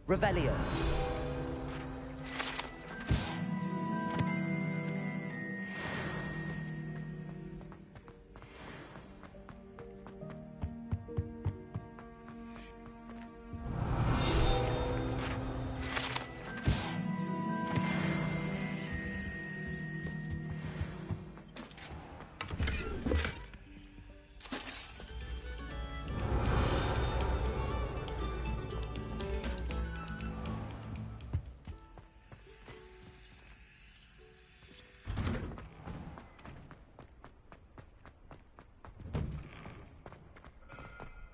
Revelio.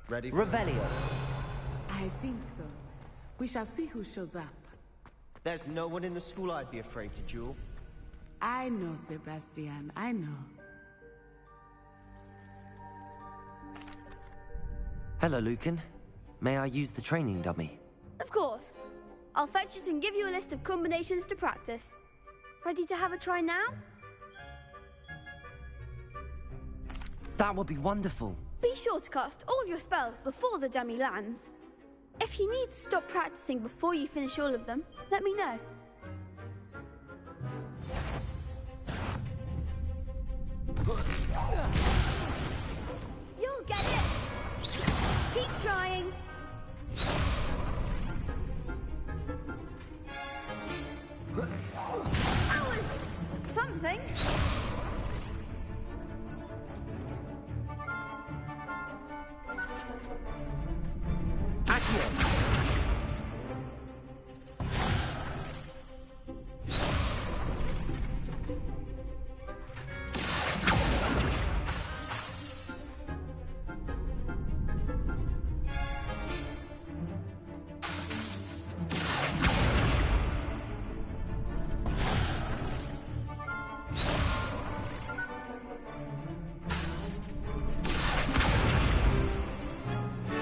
Ready? Revelio. I think, though, we shall see who shows up. There's no one in the school I'd be afraid to duel. I know, Sebastian, I know. Hello, Lucan. May I use the training dummy? Of course. I'll fetch it and give you a list of combinations to practice. Ready to have a try now? That would be wonderful. Be sure to cast all your spells before the dummy lands. If you need to stop practicing before you finish all of them, let me know. You'll get it! Keep trying! That was something!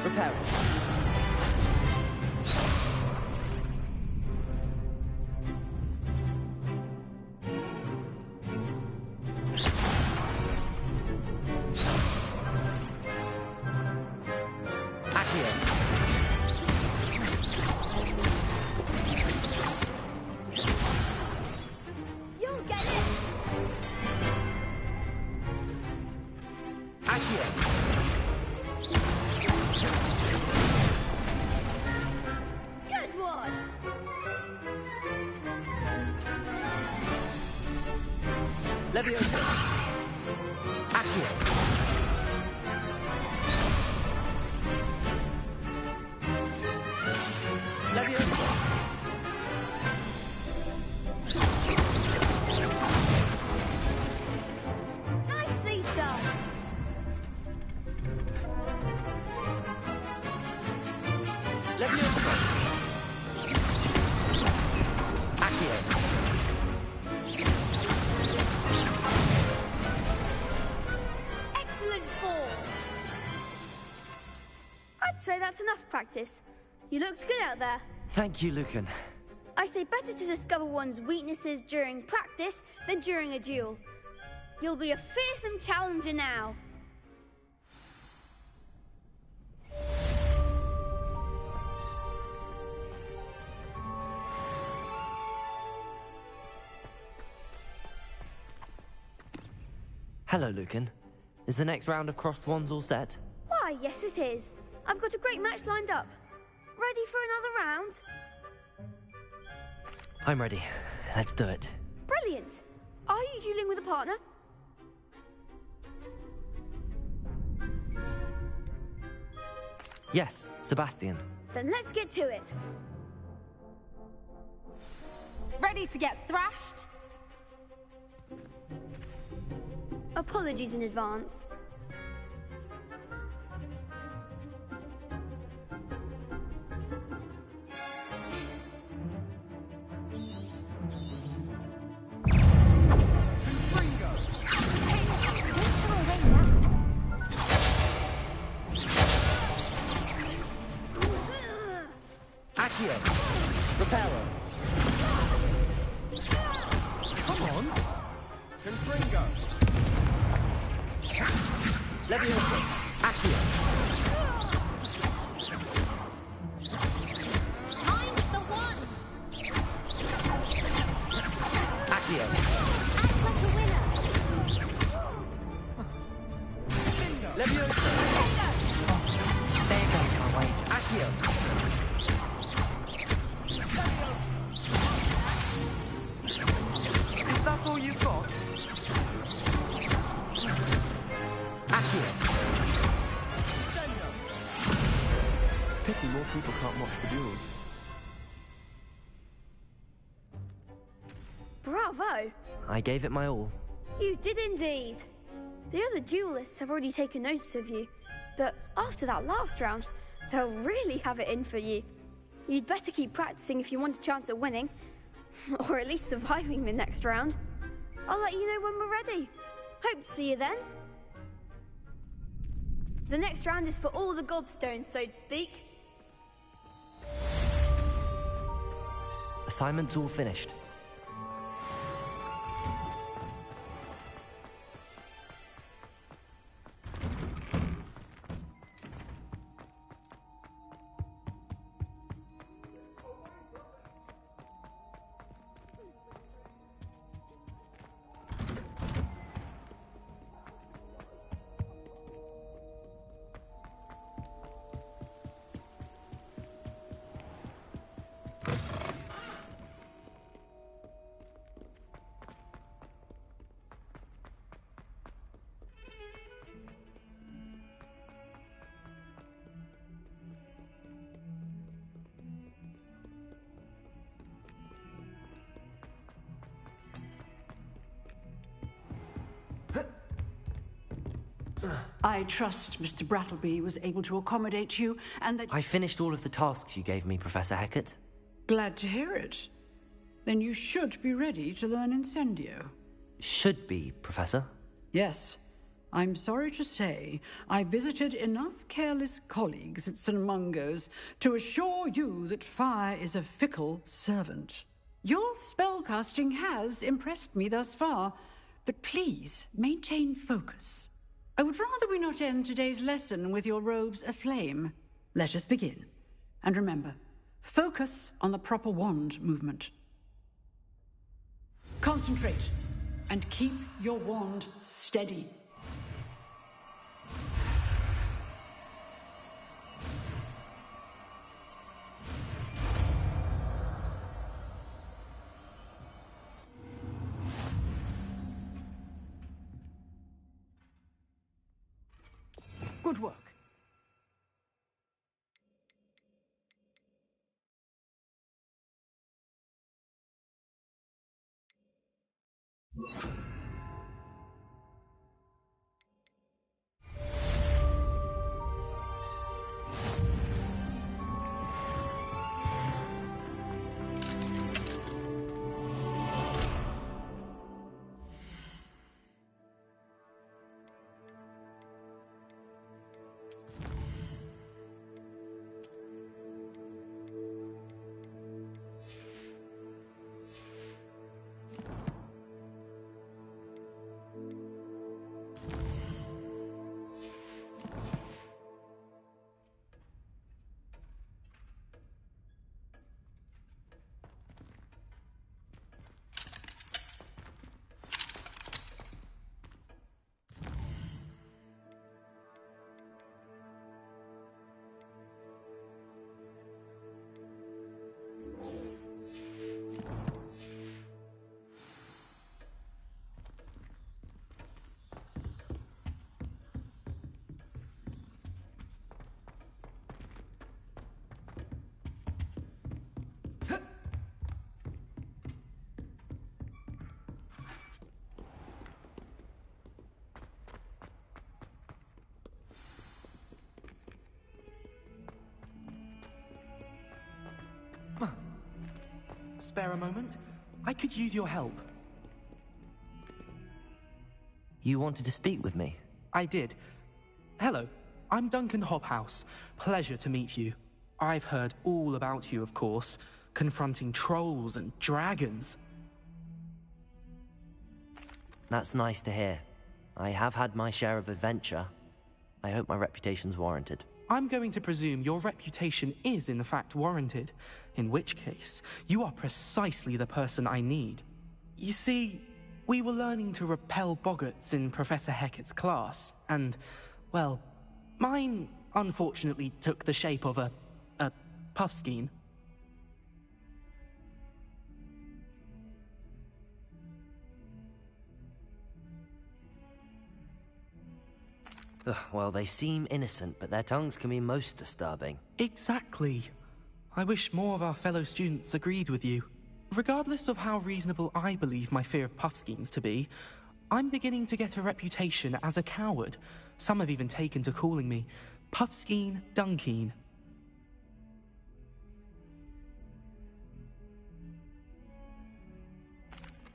Repel. You'll get it! Good one! Leviosa. Accio. Leviosa. Nicely done! Leviosa. Accio. Excellent ball! I'd say that's enough practice. You looked good out there. Thank you, Lucan. I say better to discover one's weaknesses during practice than during a duel. You'll be a fearsome challenger now. Hello, Lucan. Is the next round of crossed wands all set? Why, yes it is. I've got a great match lined up. Ready for another round? I'm ready. Let's do it. Brilliant. Are you dueling with a partner? Yes, Sebastian. Then let's get to it. Ready to get thrashed? Apologies in advance. Accio. Reparo. Come on. Confringo. Leviosa. Accio. Mind Accio! Act like a winner! Leviosa! There goes my wager. Accio! Is that all you've got? Accio! Pity more people can't watch the duels. Bravo! I gave it my all. You did indeed. The other duelists have already taken notice of you, but after that last round, they'll really have it in for you. You'd better keep practicing if you want a chance at winning, or at least surviving the next round. I'll let you know when we're ready. Hope to see you then. The next round is for all the gobstones, so to speak. Assignment's all finished. I trust Mr. Brattleby was able to accommodate you and that... I finished all of the tasks you gave me, Professor Hecat. Glad to hear it. Then you should be ready to learn Incendio. Should be, Professor. Yes. I'm sorry to say, I visited enough careless colleagues at St. Mungo's to assure you that fire is a fickle servant. Your spellcasting has impressed me thus far, but please maintain focus. I would rather we not end today's lesson with your robes aflame. Let us begin. And remember, focus on the proper wand movement. Concentrate, and keep your wand steady. Good work. Spare a moment? I could use your help. You wanted to speak with me? I did. Hello, I'm Duncan Hobhouse. Pleasure to meet you. I've heard all about you, of course, confronting trolls and dragons. That's nice to hear. I have had my share of adventure. I hope my reputation's warranted. I'm going to presume your reputation is in fact warranted, in which case, you are precisely the person I need. You see, we were learning to repel boggarts in Professor Hecat's class, and, well, mine unfortunately took the shape of a puffskein. Ugh, well, they seem innocent, but their tongues can be most disturbing. Exactly. I wish more of our fellow students agreed with you. Regardless of how reasonable I believe my fear of puffskeins to be, I'm beginning to get a reputation as a coward. Some have even taken to calling me Puffskeen Dunkeen.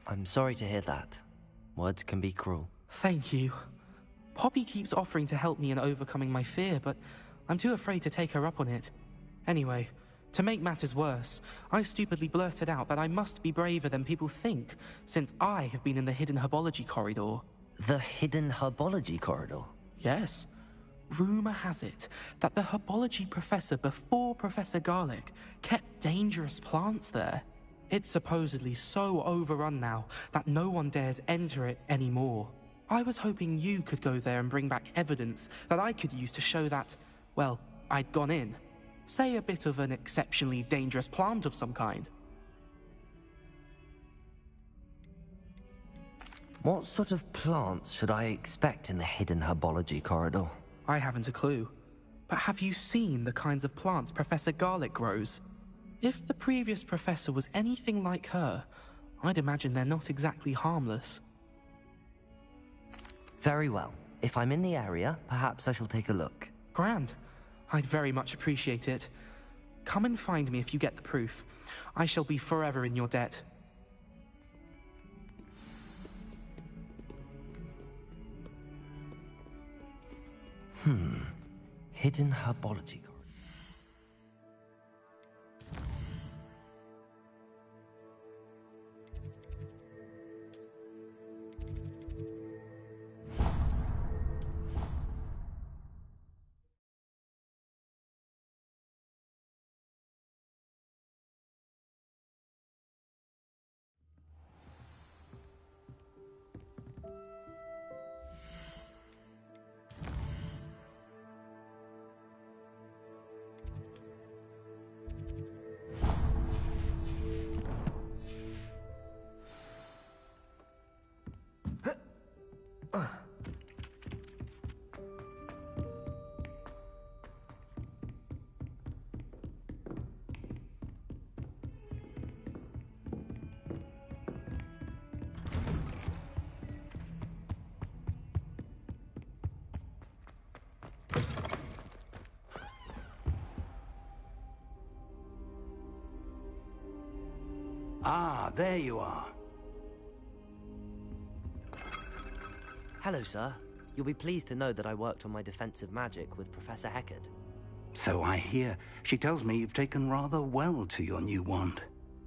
I'm sorry to hear that. Words can be cruel. Thank you. Poppy keeps offering to help me in overcoming my fear, but I'm too afraid to take her up on it. Anyway, to make matters worse, I stupidly blurted out that I must be braver than people think, since I have been in the hidden herbology corridor. The hidden herbology corridor? Yes. Rumor has it that the herbology professor before Professor Garlic kept dangerous plants there. It's supposedly so overrun now that no one dares enter it anymore. I was hoping you could go there and bring back evidence that I could use to show that, well, I'd gone in. Say a bit of an exceptionally dangerous plant of some kind. What sort of plants should I expect in the hidden herbology corridor? I haven't a clue. But have you seen the kinds of plants Professor Garlic grows? If the previous professor was anything like her, I'd imagine they're not exactly harmless. Very well. If I'm in the area, perhaps I shall take a look. Grand. I'd very much appreciate it. Come and find me if you get the proof. I shall be forever in your debt. Hidden herbology corridor. Ah, there you are. Hello, sir. You'll be pleased to know that I worked on my defensive magic with Professor Hecat. So I hear. She tells me you've taken rather well to your new wand.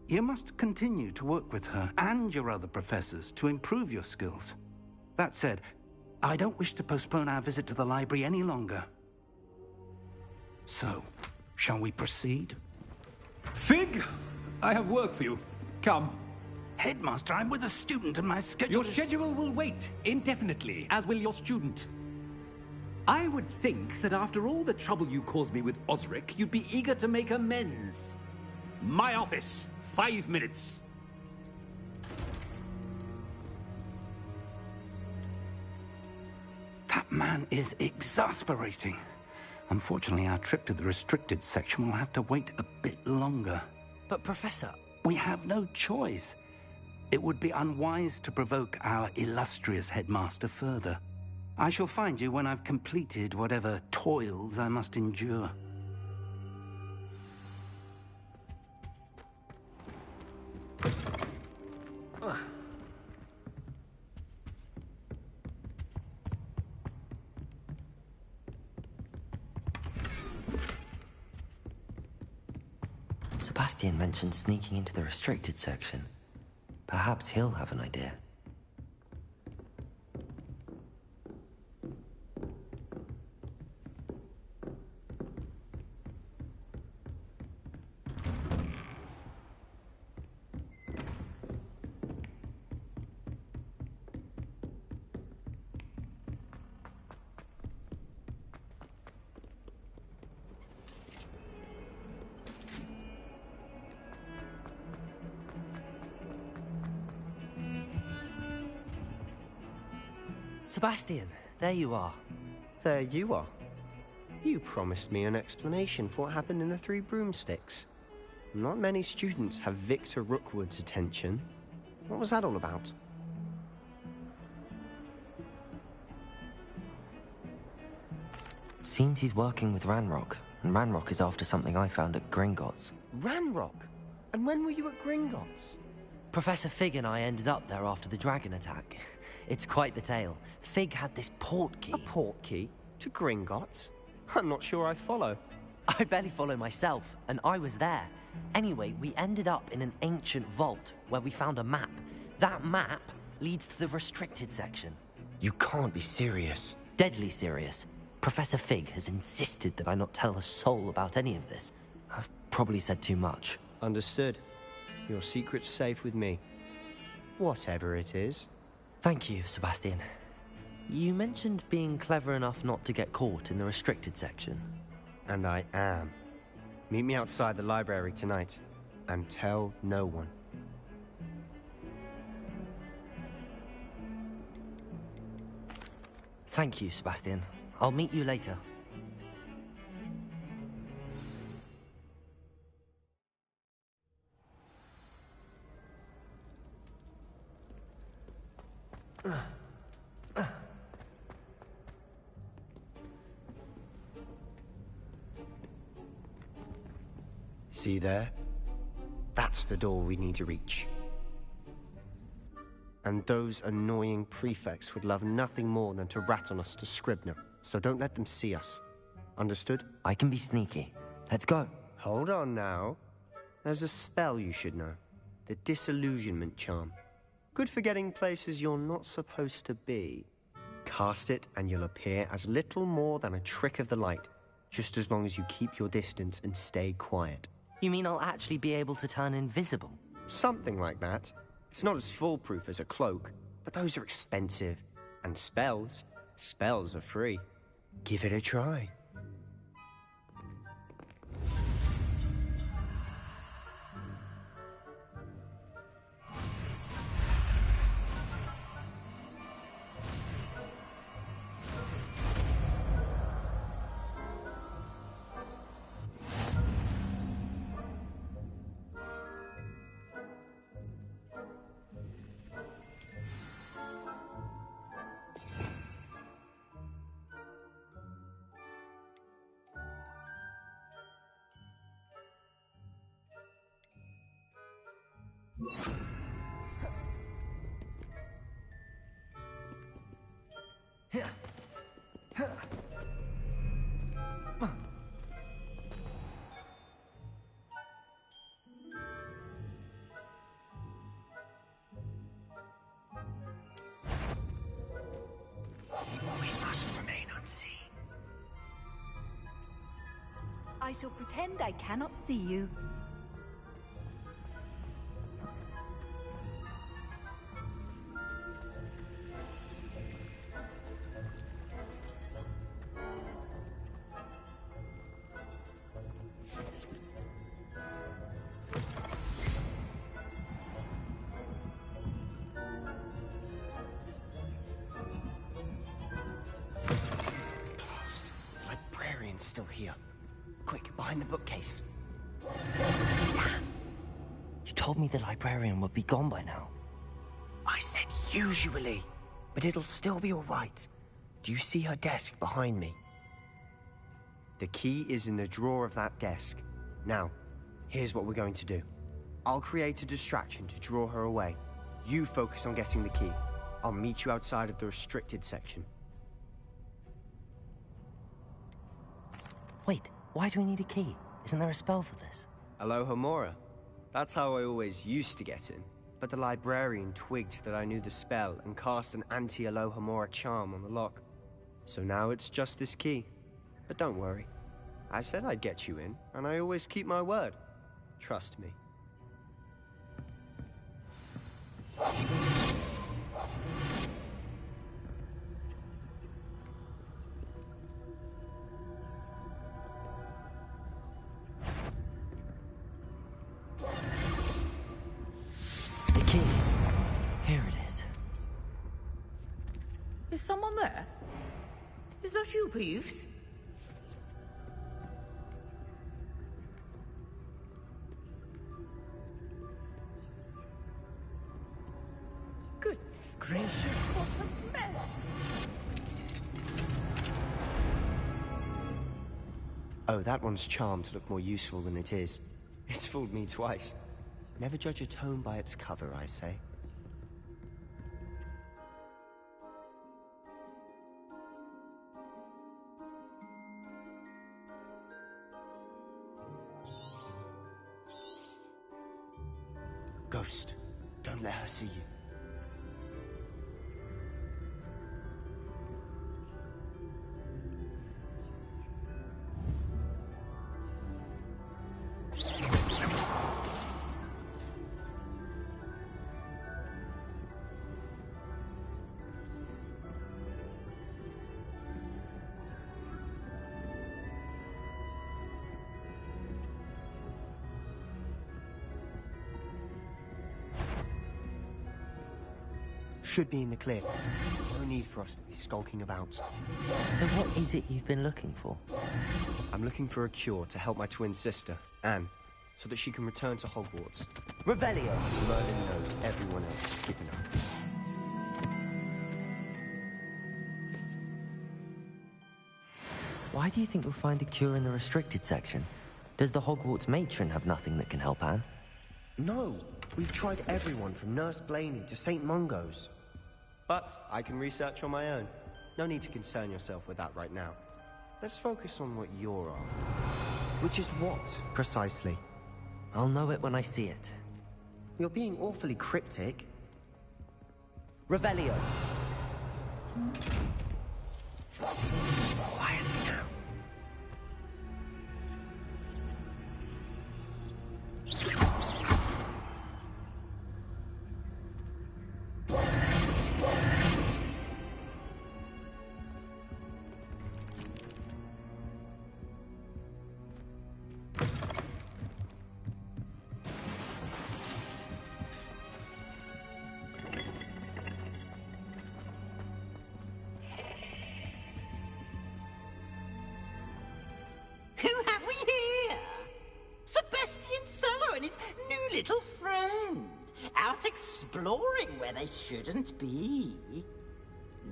You must continue to work with her and your other professors to improve your skills. That said, I don't wish to postpone our visit to the library any longer. So, shall we proceed? Fig, I have work for you. Come. Headmaster, I'm with a student and my schedule Your is... schedule will wait indefinitely, as will your student. I would think that after all the trouble you caused me with Osric, you'd be eager to make amends. My office, 5 minutes. That man is exasperating. Unfortunately, our trip to the restricted section will have to wait a bit longer. But, Professor... We have no choice. It would be unwise to provoke our illustrious headmaster further. I shall find you when I've completed whatever toils I must endure. Sebastian mentioned sneaking into the restricted section. Perhaps he'll have an idea. Sebastian, there you are. There you are. You promised me an explanation for what happened in the Three Broomsticks. Not many students have Victor Rookwood's attention. What was that all about? Seems he's working with Ranrock, and Ranrock is after something I found at Gringotts. Ranrock? And when were you at Gringotts? Professor Fig and I ended up there after the dragon attack. It's quite the tale. Fig had this port key. A port key? To Gringotts? I'm not sure I follow. I barely follow myself, and I was there. Anyway, we ended up in an ancient vault where we found a map. That map leads to the restricted section. You can't be serious. Deadly serious. Professor Fig has insisted that I not tell a soul about any of this. I've probably said too much. Understood. Your secret's safe with me. Whatever it is. Thank you, Sebastian. You mentioned being clever enough not to get caught in the restricted section. And I am. Meet me outside the library tonight, and tell no one. Thank you, Sebastian. I'll meet you later. See there? That's the door we need to reach. And those annoying prefects would love nothing more than to rat on us to Scribner, so don't let them see us. Understood? I can be sneaky. Let's go. Hold on now. There's a spell you should know. The Disillusionment Charm. Good for getting places you're not supposed to be. Cast it and you'll appear as little more than a trick of the light, just as long as you keep your distance and stay quiet. You mean I'll actually be able to turn invisible? Something like that. It's not as foolproof as a cloak, but those are expensive. And spells are free. Give it a try. We must remain unseen. I shall pretend I cannot see you. Still here. Quick, behind the bookcase. You told me the librarian would be gone by now. I said usually, but it'll still be all right. Do you see her desk behind me? The key is in the drawer of that desk. Now, here's what we're going to do. I'll create a distraction to draw her away. You focus on getting the key. I'll meet you outside of the restricted section. Wait, why do we need a key? Isn't there a spell for this? Alohomora. That's how I always used to get in. But the librarian twigged that I knew the spell and cast an anti-Alohomora charm on the lock. So now it's just this key. But don't worry. I said I'd get you in, and I always keep my word. Trust me. The key. Here it is. Is someone there? Is that you, Peeves? Goodness gracious, what a mess! Oh, that one's charmed to look more useful than it is. It's fooled me twice. Never judge a tome by its cover, I say. Ghost, don't let her see you. Should be in the clear. No need for us to be skulking about. So what is it you've been looking for? I'm looking for a cure to help my twin sister, Anne, so that she can return to Hogwarts. Revelio! As Merlin knows everyone else is given up. Why do you think you'll find a cure in the restricted section? Does the Hogwarts matron have nothing that can help Anne? No, we've tried everyone from Nurse Blaney to St. Mungo's. But I can research on my own. No need to concern yourself with that right now. Let's focus on what you're after. Which is what, precisely? I'll know it when I see it. You're being awfully cryptic. Revelio! Quietly now. Who have we here? Sebastian Solo and his new little friend. Out exploring where they shouldn't be.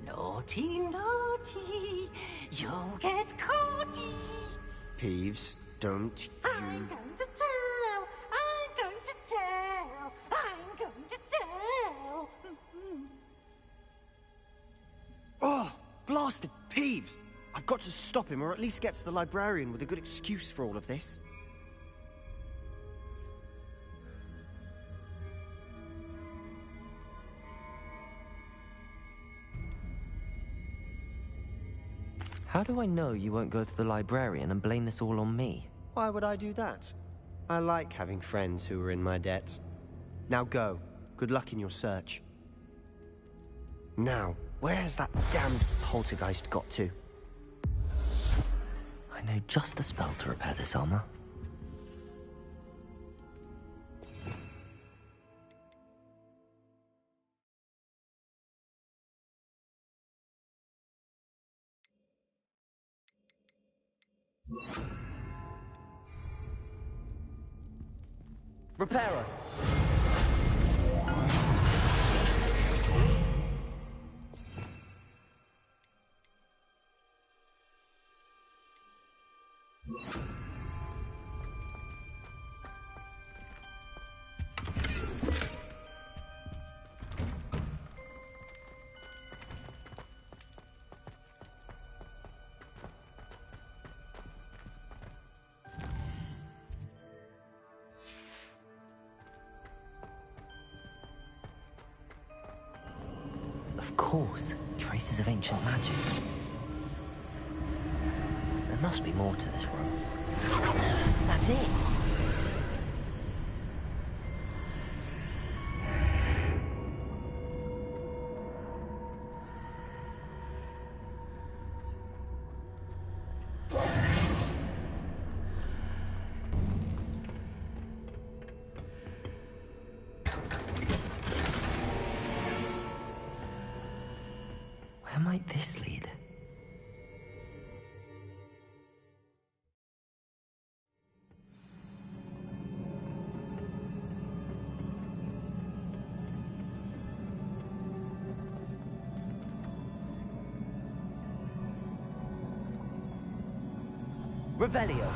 Naughty, naughty. You'll get caughty. Peeves, don't I'm going to tell. I'm going to tell. I'm going to tell. Oh, blasted Peeves! I've got to stop him, or at least get to the librarian with a good excuse for all of this. How do I know you won't go to the librarian and blame this all on me? Why would I do that? I like having friends who are in my debt. Now go. Good luck in your search. Now, where has that damned poltergeist got to? I know just the spell to repair this armor. Repairer! Of course, traces of ancient magic. There must be more to this room. That's it! Where am might this lead? Revelio.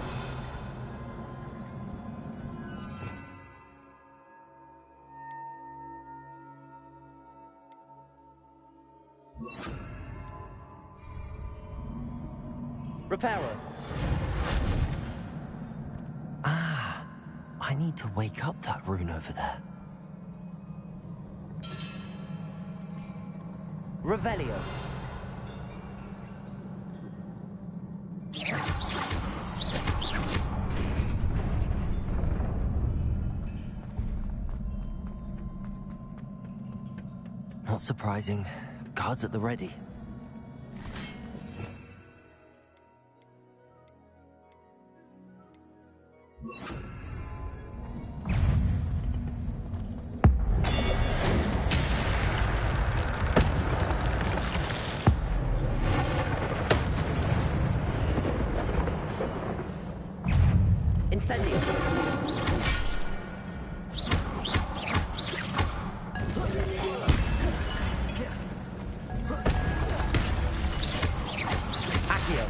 Reparo. Ah, I need to wake up that rune over there. Revelio. Not surprising. Guards at the ready. Incendio. Accio.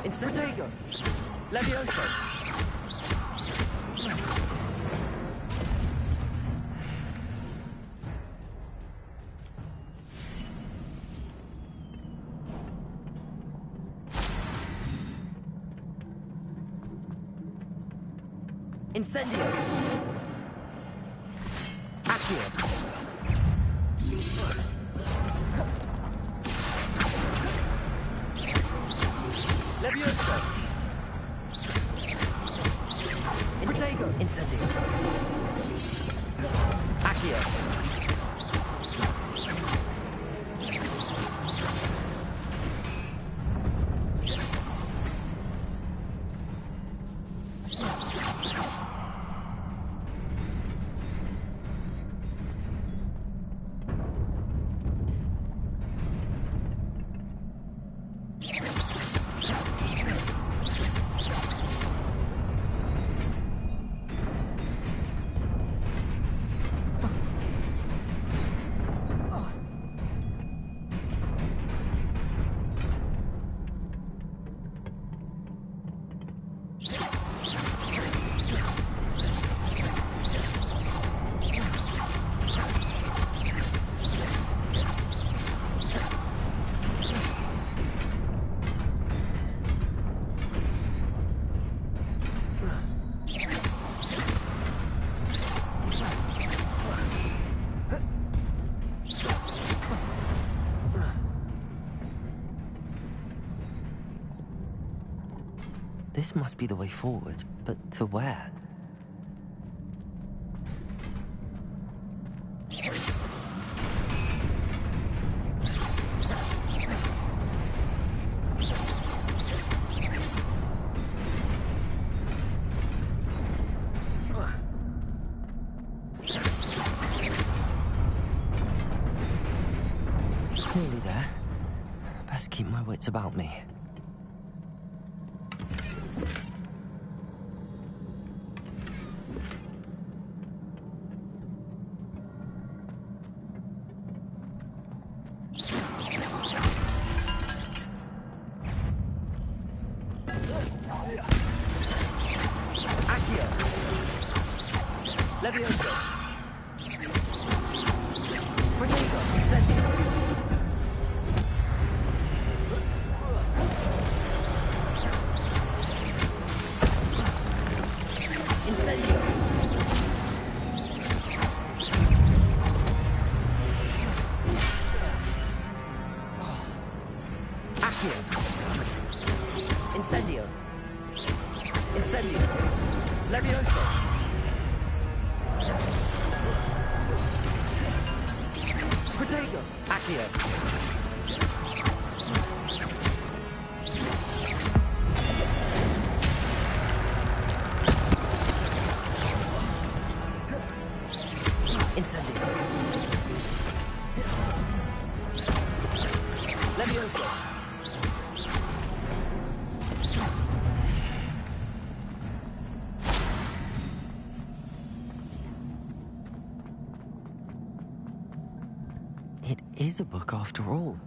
Incendio. Levioso. Incendio. Accio. Levioso. Protego. Incendio. Accio. This must be the way forward, but to where? Nearly there. Best keep my wits about me. Levioso. Protego. Incendio. Incendio. Accio. Incendio. Incendio. Levioso. Protego. Accio. Incendio. Levioso! It is a book after all.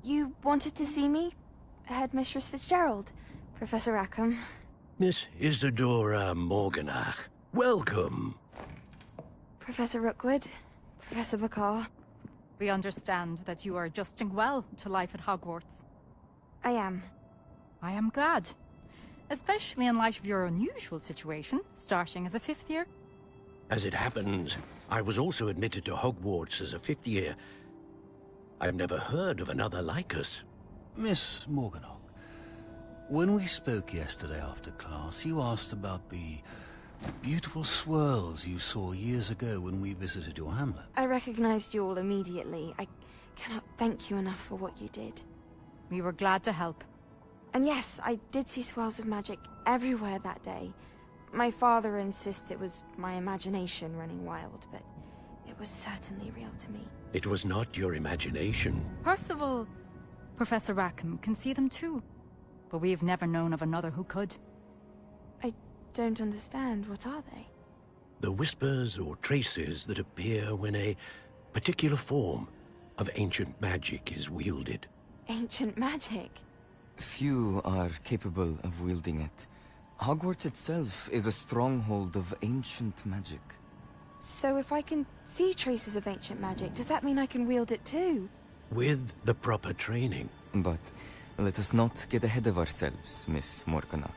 You wanted to see me? Headmistress Fitzgerald, Professor Rackham. Miss Isadora Morganach, welcome. Professor Rookwood, Professor Bakar. We understand that you are adjusting well to life at Hogwarts. I am. I am glad. Especially in light of your unusual situation, starting as a 5th year. As it happens, I was also admitted to Hogwarts as a 5th year. I've never heard of another like us. Miss Morganach, when we spoke yesterday after class, you asked about the beautiful swirls you saw years ago when we visited your hamlet. I recognized you all immediately. I cannot thank you enough for what you did. We were glad to help. And yes, I did see swirls of magic everywhere that day. My father insists it was my imagination running wild, but it was certainly real to me. It was not your imagination. Percival, Professor Rackham can see them too. But we have never known of another who could. I don't understand. What are they? The whispers or traces that appear when a particular form of ancient magic is wielded. Ancient magic? Few are capable of wielding it. Hogwarts itself is a stronghold of ancient magic. So if I can see traces of ancient magic, does that mean I can wield it too? With the proper training. But let us not get ahead of ourselves, Miss Morganach.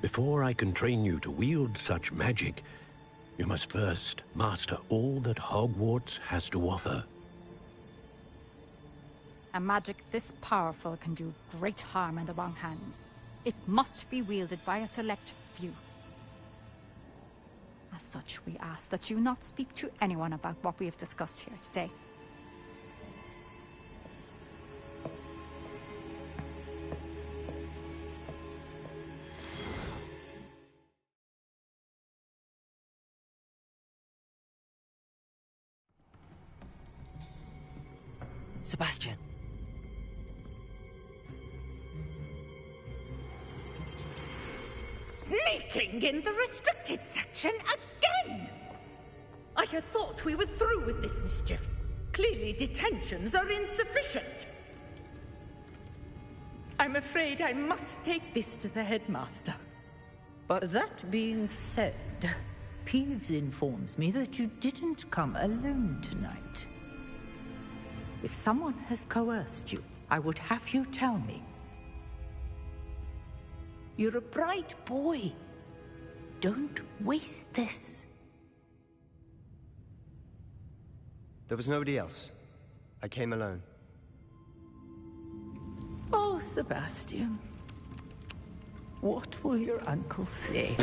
Before I can train you to wield such magic, you must first master all that Hogwarts has to offer. A magic this powerful can do great harm in the wrong hands. It must be wielded by a select few. As such, we ask that you not speak to anyone about what we have discussed here today. Sebastian. Sneaking in the restricted section again! I had thought we were through with this mischief. Clearly detentions are insufficient. I'm afraid I must take this to the headmaster. But that being said, Peeves informs me that you didn't come alone tonight. If someone has coerced you, I would have you tell me. You're a bright boy. Don't waste this. there was nobody else. I came alone. Oh, Sebastian. What will your uncle say?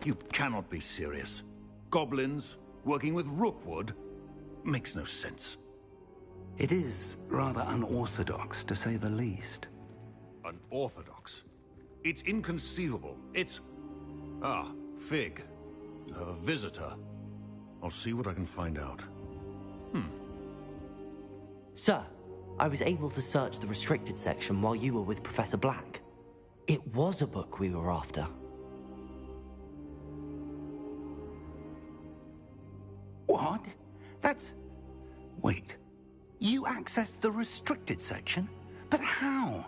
You cannot be serious. Goblins working with Rookwood makes no sense. It is rather unorthodox, to say the least. Unorthodox? It's inconceivable. It's... Ah, Fig. You have a visitor. I'll see what I can find out. Sir, I was able to search the restricted section while you were with Professor Black. It was a book we were after. What? That's... Wait. You accessed the restricted section? But how?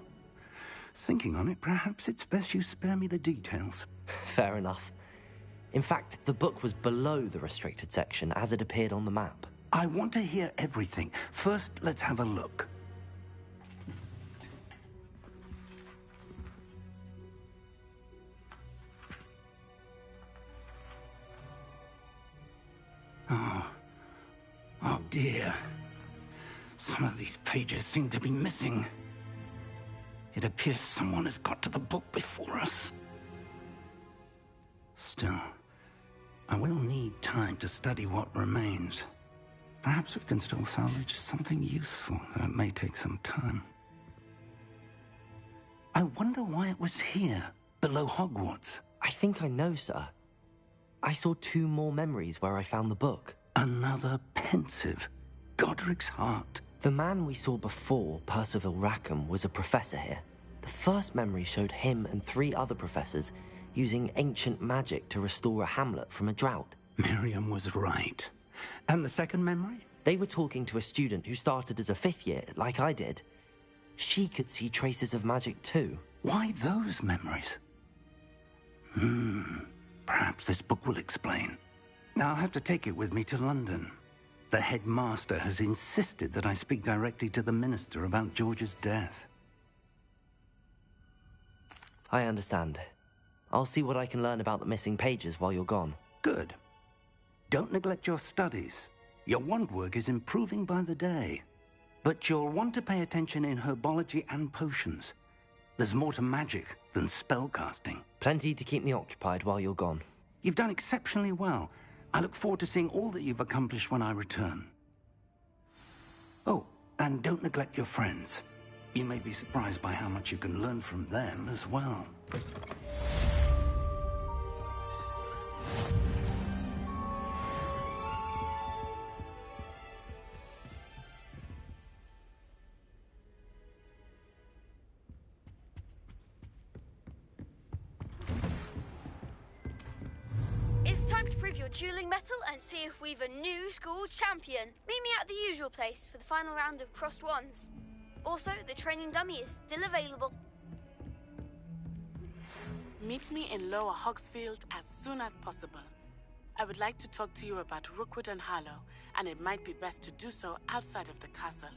Thinking on it, perhaps it's best you spare me the details. Fair enough. In fact, the book was below the restricted section as it appeared on the map. I want to hear everything. First, let's have a look. Oh dear. Some of these pages seem to be missing. It appears someone has got to the book before us. Still, I will need time to study what remains. Perhaps we can still salvage something useful, though it may take some time. I wonder why it was here, below Hogwarts. I think I know, sir. I saw 2 more memories where I found the book. Another pensive. Godric's heart. The man we saw before, Percival Rackham, was a professor here. The first memory showed him and 3 other professors using ancient magic to restore a hamlet from a drought. Miriam was right. And the second memory? They were talking to a student who started as a 5th year, like I did. She could see traces of magic too. Why those memories? Perhaps this book will explain. Now I'll have to take it with me to London. The headmaster has insisted that I speak directly to the minister about George's death. I understand. I'll see what I can learn about the missing pages while you're gone. Good. Don't neglect your studies. Your wand work is improving by the day. But you'll want to pay attention in herbology and potions. There's more to magic than spellcasting. Plenty to keep me occupied while you're gone. You've done exceptionally well. I look forward to seeing all that you've accomplished when I return. Oh, and don't neglect your friends. You may be surprised by how much you can learn from them as well. It's time to prove your dueling mettle and see if we've a new school champion. Meet me at the usual place for the final round of crossed wands. Also, the training dummy is still available. Meet me in Lower Hogsfield as soon as possible. I would like to talk to you about Rookwood and Harlow, and it might be best to do so outside of the castle.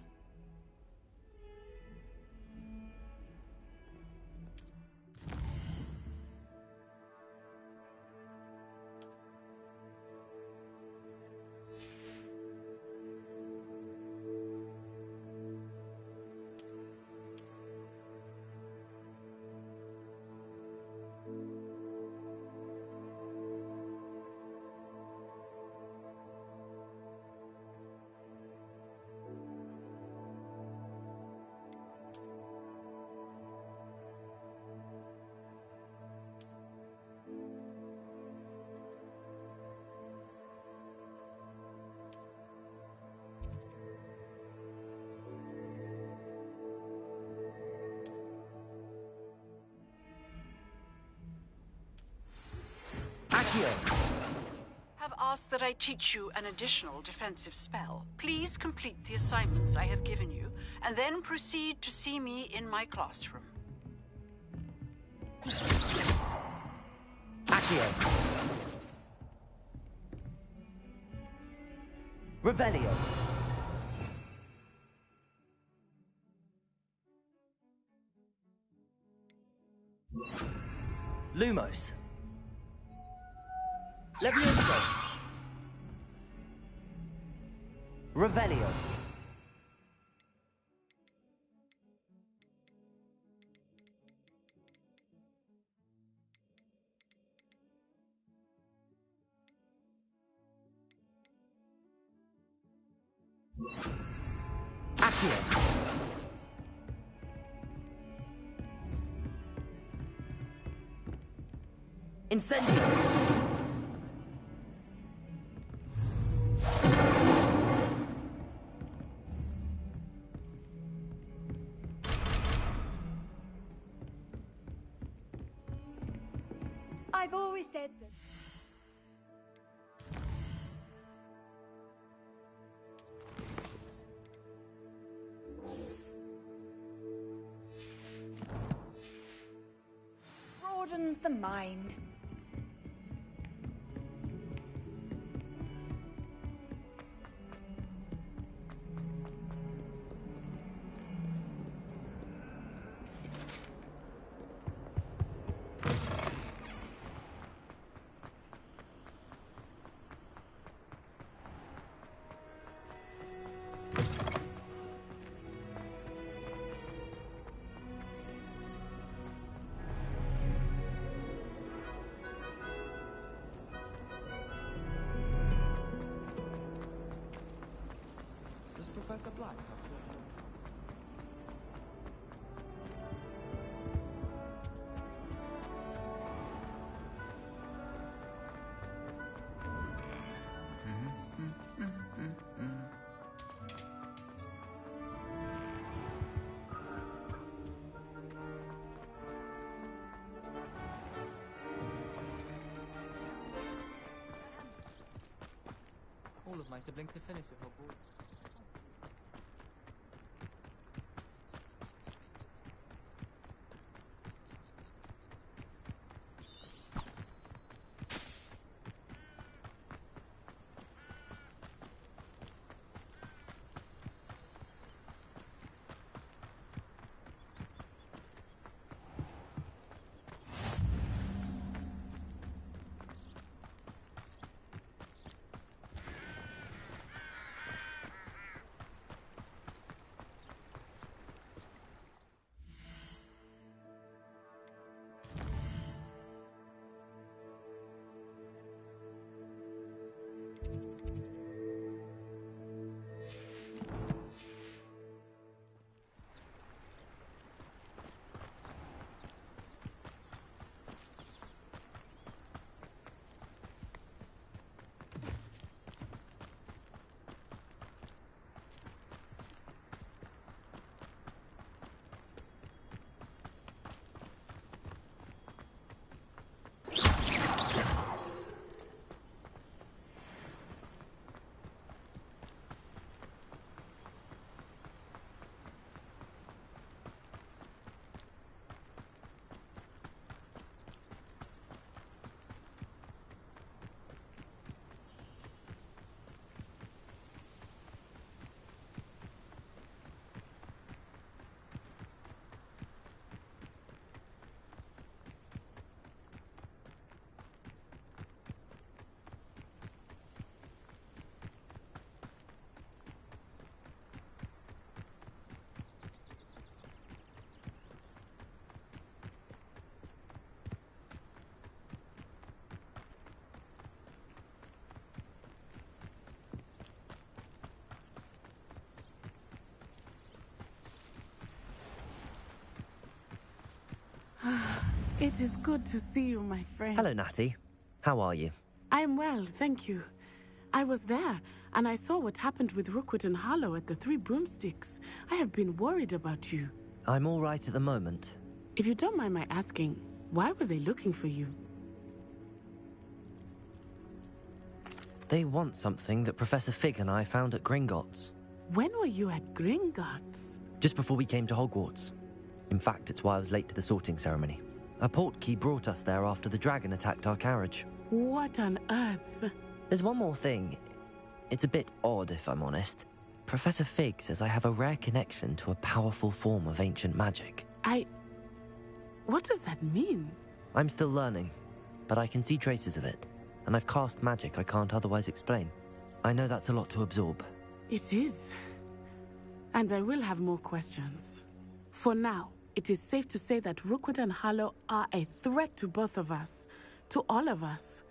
Have asked that I teach you an additional defensive spell. Please complete the assignments I have given you, and then proceed to see me in my classroom. Accio. Revelio. Lumos. Levioso. Revelio. Accio. Incendio. I've always said that. Broadens the mind. Professor Black. All of my siblings have finished with Hogwarts. It is good to see you, my friend. Hello, Natty. How are you? I am well, thank you. I was there, and I saw what happened with Rookwood and Harlow at the Three Broomsticks. I have been worried about you. I'm all right at the moment. If you don't mind my asking, why were they looking for you? They want something that Professor Fig and I found at Gringotts. When were you at Gringotts? Just before we came to Hogwarts. In fact, it's why I was late to the sorting ceremony. A portkey brought us there after the dragon attacked our carriage. What on earth? There's one more thing. It's a bit odd, if I'm honest. Professor Fig says I have a rare connection to a powerful form of ancient magic. What does that mean? I'm still learning, but I can see traces of it. And I've cast magic I can't otherwise explain. I know that's a lot to absorb. It is. And I will have more questions. For now, it is safe to say that Rookwood and Harlow are a threat to both of us. To all of us.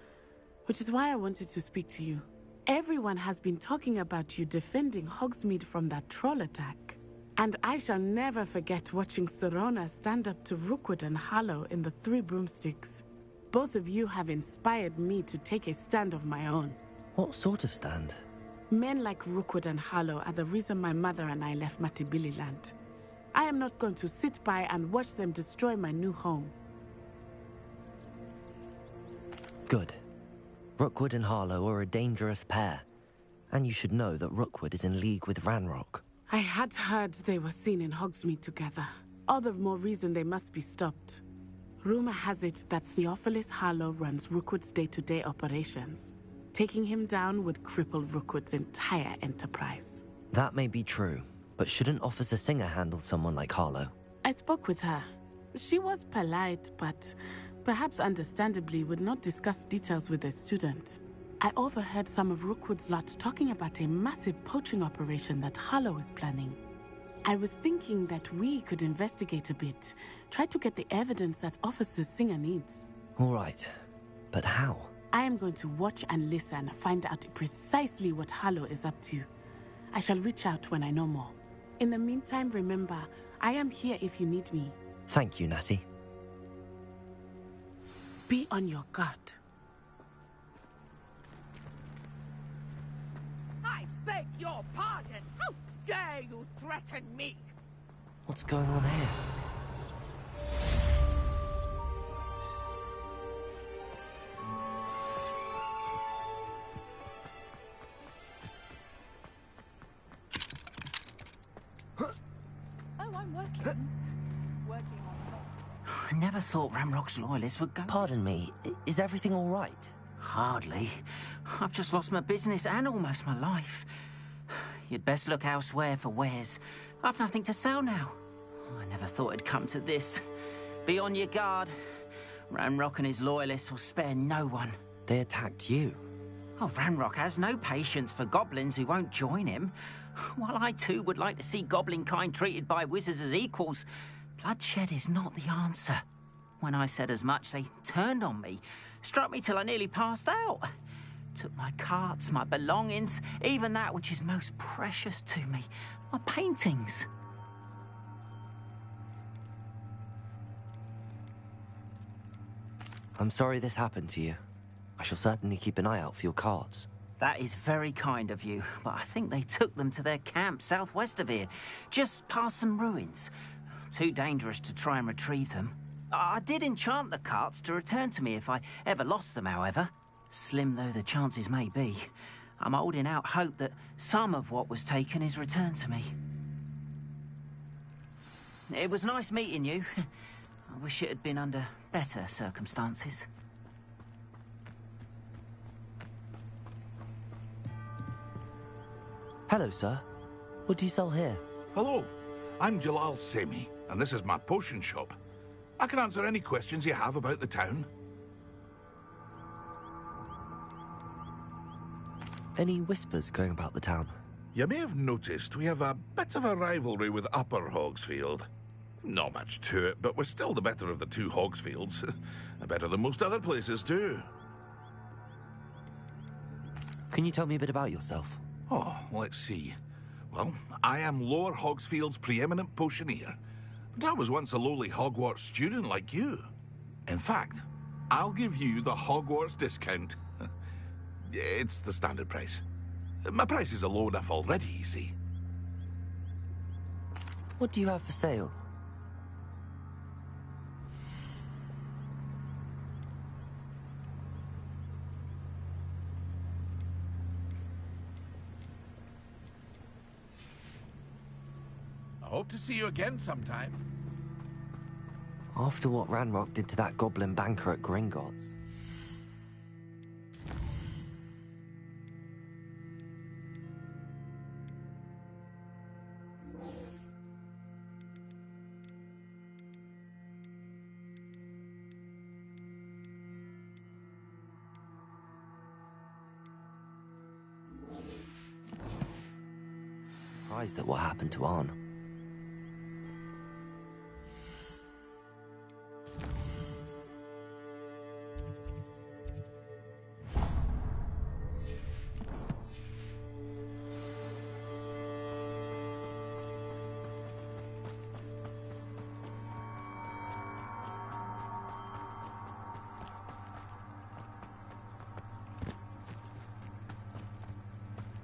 Which is why I wanted to speak to you. Everyone has been talking about you defending Hogsmeade from that troll attack. And I shall never forget watching Serona stand up to Rookwood and Harlow in the Three Broomsticks. Both of you have inspired me to take a stand of my own. What sort of stand? Men like Rookwood and Harlow are the reason my mother and I left Matabeleland. I am not going to sit by and watch them destroy my new home. Good. Rookwood and Harlow are a dangerous pair. And you should know that Rookwood is in league with Ranrock. I had heard they were seen in Hogsmeade together. All the more reason they must be stopped. Rumor has it that Theophilus Harlow runs Rookwood's day-to-day operations. Taking him down would cripple Rookwood's entire enterprise. That may be true, but shouldn't Officer Singer handle someone like Harlow? I spoke with her. She was polite, but perhaps understandably would not discuss details with a student. I overheard some of Rookwood's lot talking about a massive poaching operation that Harlow is planning. I was thinking that we could investigate a bit, try to get the evidence that Officer Singer needs. All right, but how? I am going to watch and listen, find out precisely what Harlow is up to. I shall reach out when I know more. In the meantime, remember, I am here if you need me. Thank you, Natty. Be on your guard. I beg your pardon. How dare you threaten me? What's going on here? I'm working. I never thought Ramrock's loyalists would go. Pardon me, is everything all right? Hardly. I've just lost my business and almost my life. You'd best look elsewhere for wares. I've nothing to sell now. I never thought it'd come to this. Be on your guard. Ranrock and his loyalists will spare no one. They attacked you. Oh, Ranrock has no patience for goblins who won't join him. While I too would like to see goblin kind treated by wizards as equals, bloodshed is not the answer. When I said as much, they turned on me, struck me till I nearly passed out. Took my carts, my belongings, even that which is most precious to me, my paintings. I'm sorry this happened to you. I shall certainly keep an eye out for your carts. That is very kind of you, but I think they took them to their camp southwest of here, just past some ruins. Too dangerous to try and retrieve them. I did enchant the carts to return to me if I ever lost them, however. Slim though the chances may be, I'm holding out hope that some of what was taken is returned to me. It was nice meeting you. I wish it had been under better circumstances. Hello, sir. What do you sell here? Hello, I'm Jalal Semi, and this is my potion shop. I can answer any questions you have about the town. Any whispers going about the town? You may have noticed we have a bit of a rivalry with Upper Hogsfield. Not much to it, but we're still the better of the two Hogsfields. Better than most other places, too. Can you tell me a bit about yourself? Oh, let's see. Well, I am Lower Hogsfield's preeminent potioneer. But I was once a lowly Hogwarts student like you. In fact, I'll give you the Hogwarts discount. It's the standard price. My prices are low enough already, you see. What do you have for sale? I hope to see you again sometime. After what Ranrock did to that goblin banker at Gringotts. Surprised at what happened to Arn.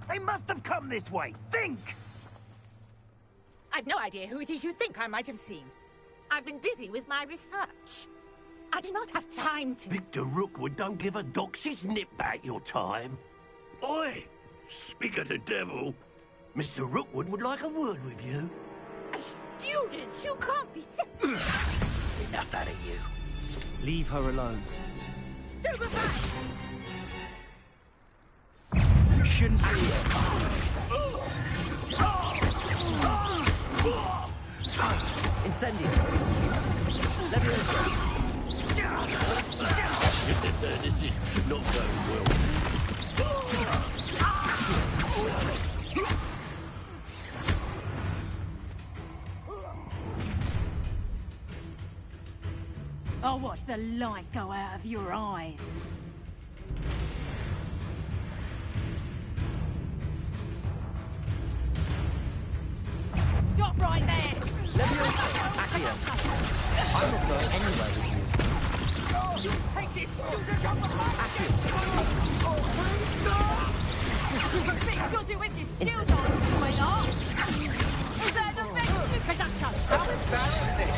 They must have come this way. Think! I've no idea who it is you think I might have seen. I've been busy with my research. I do not have time to... Victor Rookwood don't give a doxy's nip back your time. Oi! Speak of the devil. Mr. Rookwood would like a word with you. A student? You can't be Enough out of you. Leave her alone. Stupefy! You shouldn't be here. Incendio! Leviosa! This is not going well. I'll watch the light go out of your eyes. Stop right there! Leviosa! Accio! I'm not going anywhere with you. You take this student off of my Big dodgy with your skills on, sweetheart! Is that the best you can do? How embarrassing!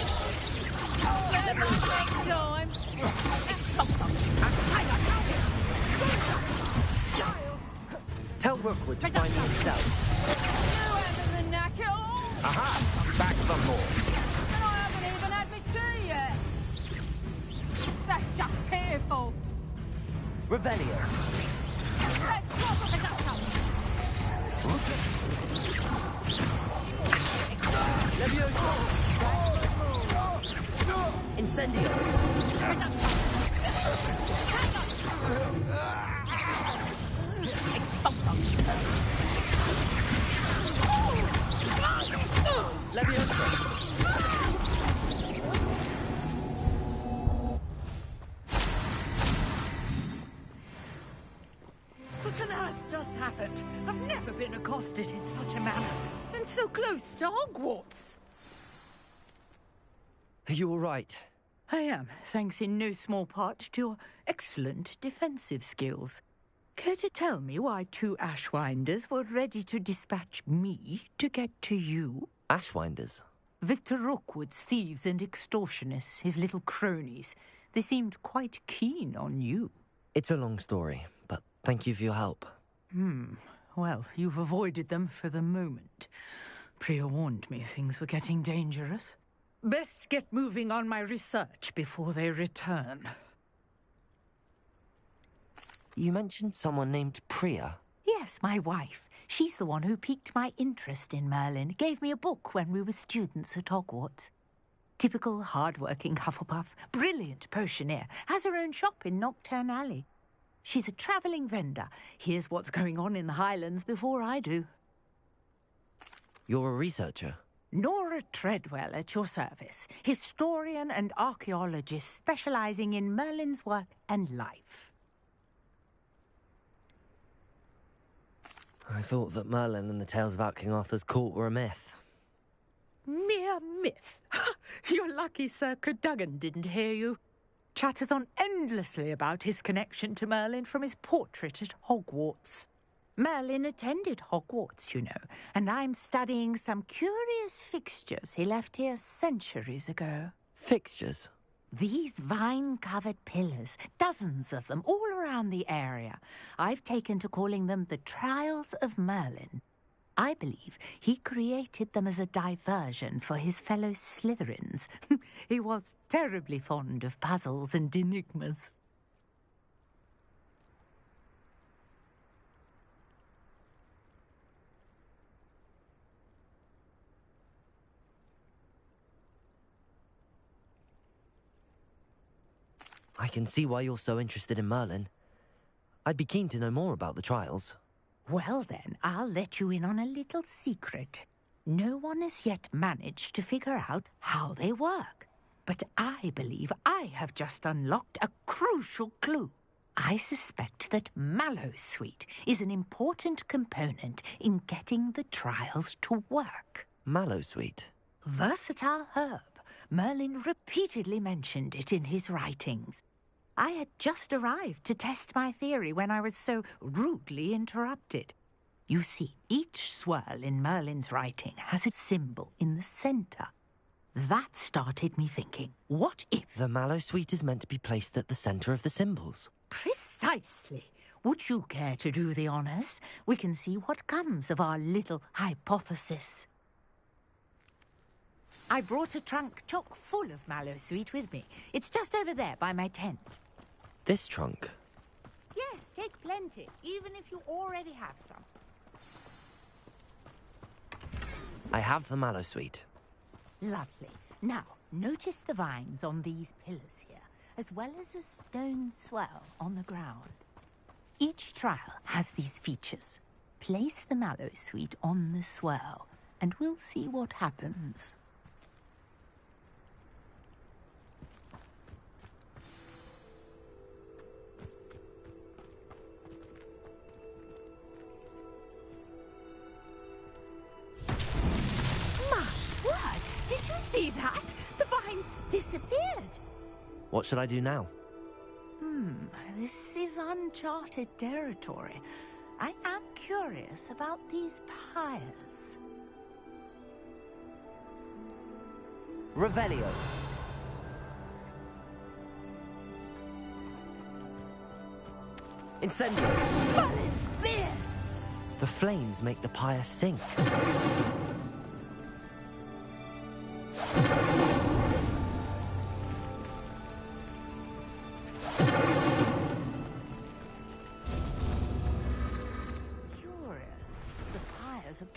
Better next time! Stop Tell Rookwood to find me himself. You haven't the knack at all! Aha! Back for more. And I haven't even had my tea yet! That's just pitiful! Revelio. Let's cross off the dust. Leviosa! Incendio! Leviosa! What on earth just happened? I've never been accosted in such a manner. And so close to Hogwarts. Are you all right? I am, thanks in no small part to your excellent defensive skills. Care to tell me why two Ashwinders were ready to dispatch me to get to you? Ashwinders? Victor Rookwood's thieves and extortionists, his little cronies. They seemed quite keen on you. It's a long story, but thank you for your help. Well, you've avoided them for the moment. Priya warned me things were getting dangerous. Best get moving on my research before they return. You mentioned someone named Priya? Yes, my wife. She's the one who piqued my interest in Merlin. Gave me a book when we were students at Hogwarts. Typical hard-working Hufflepuff, brilliant potioneer, has her own shop in Nocturne Alley. She's a travelling vendor. Hears what's going on in the Highlands before I do. You're a researcher? Nora Treadwell at your service, historian and archaeologist specialising in Merlin's work and life. I thought that Merlin and the tales about King Arthur's court were a myth. Mere myth. You're lucky Sir Cadogan didn't hear you. Chatters on endlessly about his connection to Merlin from his portrait at Hogwarts. Merlin attended Hogwarts, you know, and I'm studying some curious fixtures he left here centuries ago. Fixtures? These vine-covered pillars, dozens of them, all around the area. I've taken to calling them the Trials of Merlin. I believe he created them as a diversion for his fellow Slytherins. He was terribly fond of puzzles and enigmas. I can see why you're so interested in Merlin. I'd be keen to know more about the trials. Well then, I'll let you in on a little secret. No one has yet managed to figure out how they work. But I believe I have just unlocked a crucial clue. I suspect that Mallowsweet is an important component in getting the trials to work. Mallowsweet? Versatile herb. Merlin repeatedly mentioned it in his writings. I had just arrived to test my theory when I was so rudely interrupted. You see, each swirl in Merlin's writing has a symbol in the centre. That started me thinking, what if... The Mallowsweet is meant to be placed at the centre of the symbols. Precisely. Would you care to do the honours? We can see what comes of our little hypothesis. I brought a trunk chock full of Mallowsweet with me. It's just over there by my tent. This trunk? Yes, take plenty, even if you already have some. I have the Mallowsweet. Lovely. Now, notice the vines on these pillars here, as well as a stone swell on the ground. Each trial has these features. Place the Mallowsweet on the swell, and we'll see what happens. Did you see that? The vines disappeared. What should I do now? This is uncharted territory. I am curious about these pyres. Revelio. Incendio. Merlin's beard! The flames make the pyre sink.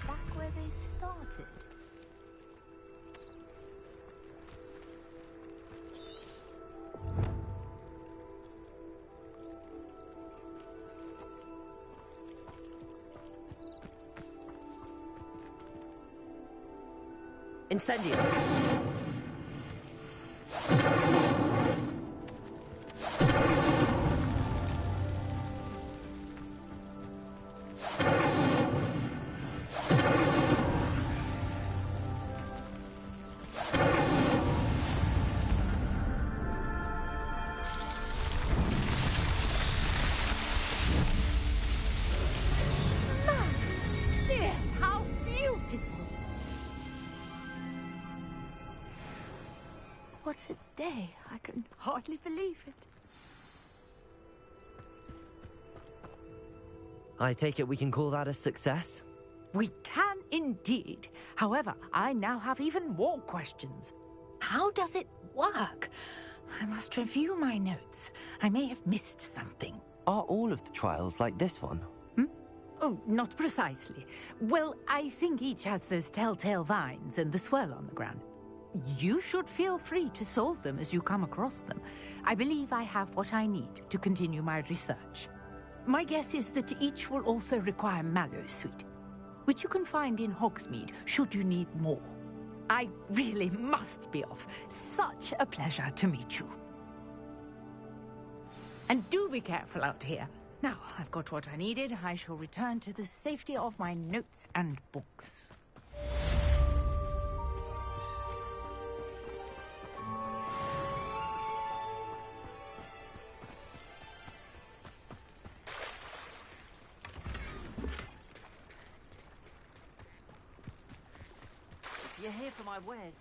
Back where they started. Incendio. What a day. I can hardly believe it. I take it we can call that a success? We can indeed. However, I now have even more questions. How does it work? I must review my notes. I may have missed something. Are all of the trials like this one? Oh, not precisely. Well, I think each has those telltale vines and the swirl on the ground. You should feel free to solve them as you come across them. I believe I have what I need to continue my research. My guess is that each will also require Mallowsweet, which you can find in Hogsmeade should you need more. I really must be off. Such a pleasure to meet you. And do be careful out here. Now, I've got what I needed. I shall return to the safety of my notes and books. you're here for my wares.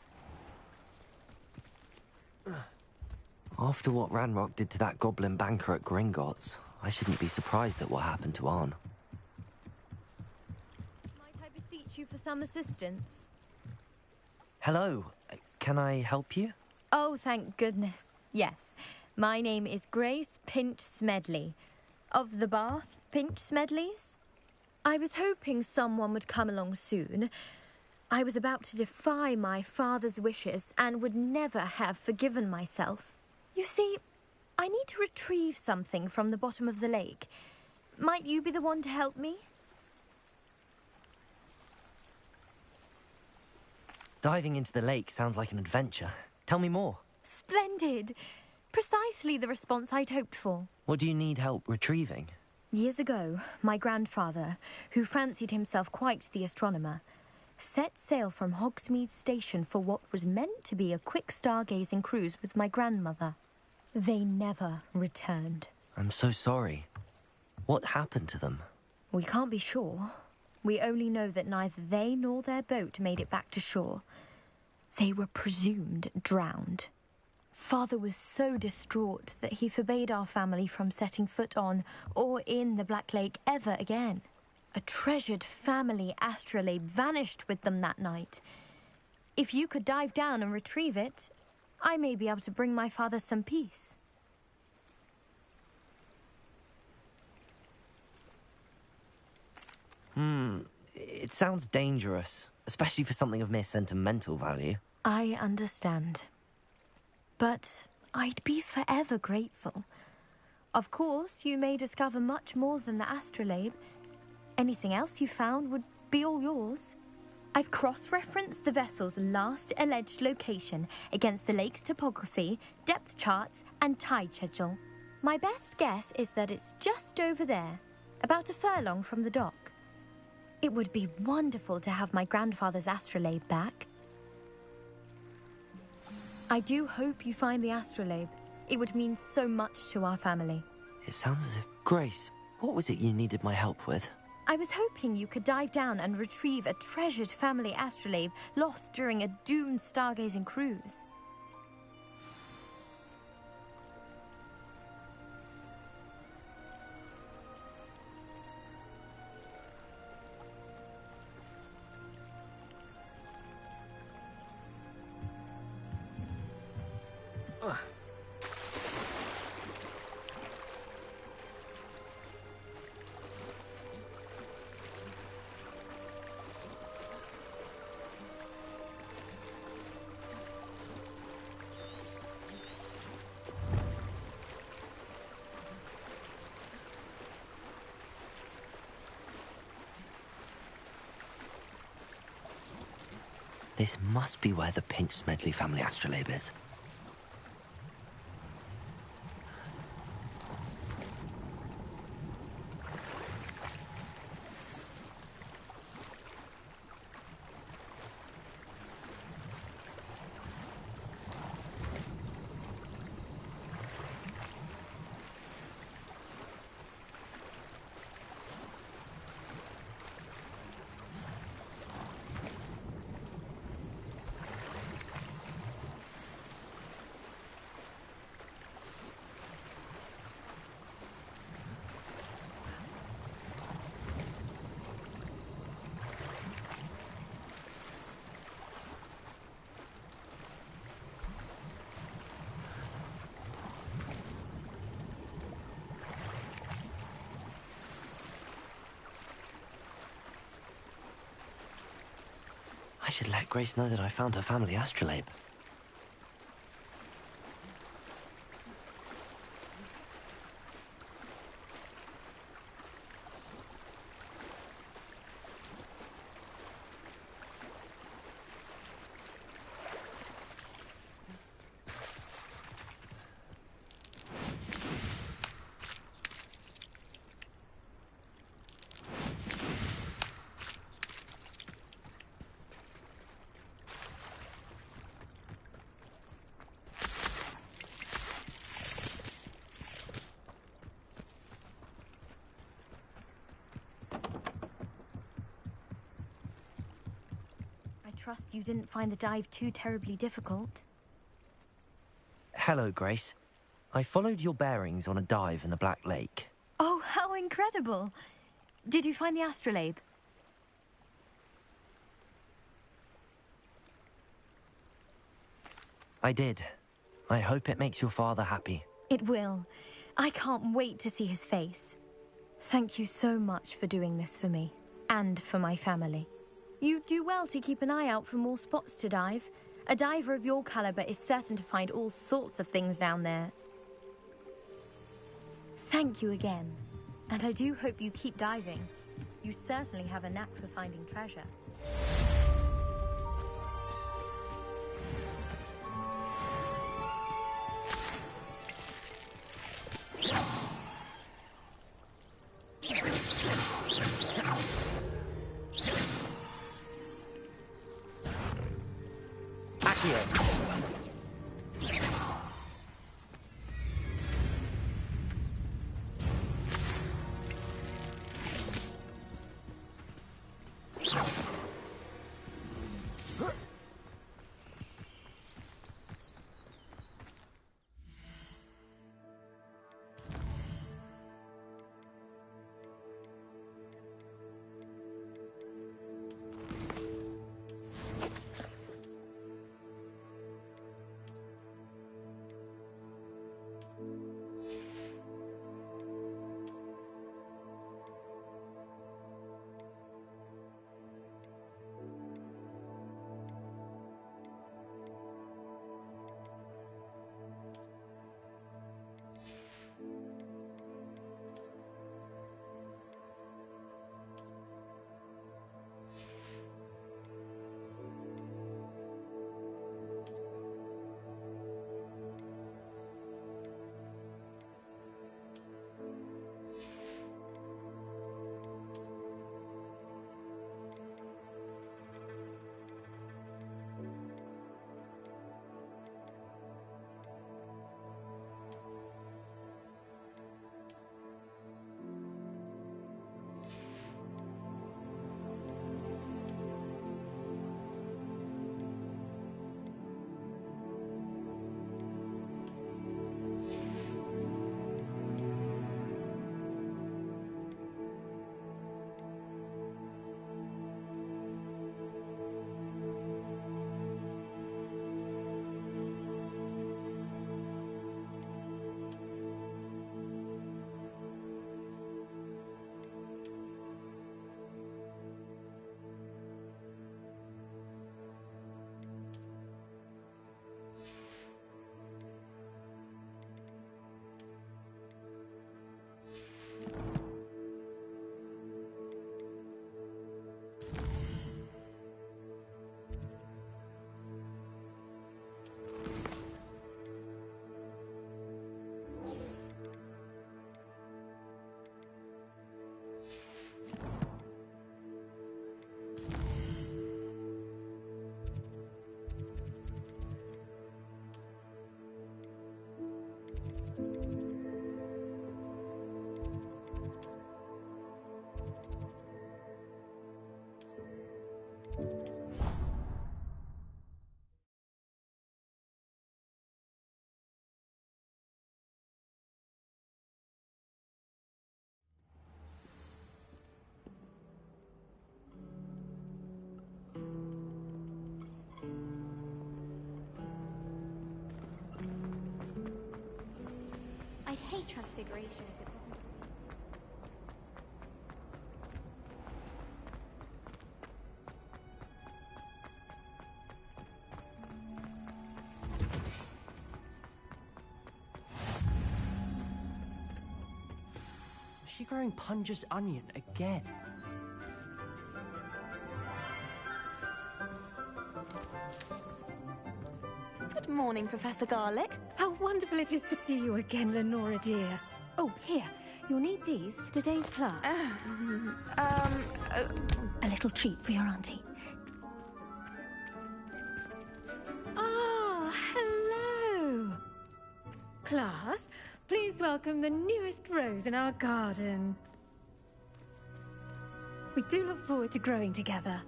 After what Ranrock did to that goblin banker at Gringotts, I shouldn't be surprised at what happened to Arn. Might I beseech you for some assistance? Hello, can I help you? Oh, thank goodness. Yes, my name is Grace Pinch Smedley, of the Bath Pinch Smedleys. I was hoping someone would come along soon. I was about to defy my father's wishes and would never have forgiven myself. You see, I need to retrieve something from the bottom of the lake. Might you be the one to help me? Diving into the lake sounds like an adventure. Tell me more. Splendid! Precisely the response I'd hoped for. What do you need help retrieving? Years ago, my grandfather, who fancied himself quite the astronomer, set sail from Hogsmeade Station for what was meant to be a quick stargazing cruise with my grandmother. They never returned. I'm so sorry. What happened to them? We can't be sure. We only know that neither they nor their boat made it back to shore. They were presumed drowned. Father was so distraught that he forbade our family from setting foot on or in the Black Lake ever again. A treasured family astrolabe vanished with them that night. If you could dive down and retrieve it, I may be able to bring my father some peace. It sounds dangerous, especially for something of mere sentimental value. I understand. But I'd be forever grateful. Of course, you may discover much more than the astrolabe. Anything else you found would be all yours. I've cross-referenced the vessel's last alleged location against the lake's topography, depth charts, and tide schedule. My best guess is that it's just over there, about a furlong from the dock. It would be wonderful to have my grandfather's astrolabe back. I do hope you find the astrolabe. It would mean so much to our family. It sounds as if... Grace, what was it you needed my help with? I was hoping you could dive down and retrieve a treasured family astrolabe lost during a doomed stargazing cruise. This must be where the Pinch Smedley family astrolabe is. I should let Grace know that I found her family astrolabe. trust you didn't find the dive too terribly difficult. Hello, Grace. I followed your bearings on a dive in the Black Lake. Oh, how incredible! Did you find the astrolabe? I did. I hope it makes your father happy. It will. I can't wait to see his face. Thank you so much for doing this for me, and for my family. You do well to keep an eye out for more spots to dive. A diver of your caliber is certain to find all sorts of things down there. Thank you again, and I do hope you keep diving. You certainly have a knack for finding treasure. I'd hate transfiguration if it wasn't. Is she growing Punja's onion again? Good morning, Professor Garlic. How wonderful it is to see you again, Lenora dear. Oh, here. You'll need these for today's class. A little treat for your auntie. Ah, hello. Class, please welcome the newest rose in our garden. We do look forward to growing together.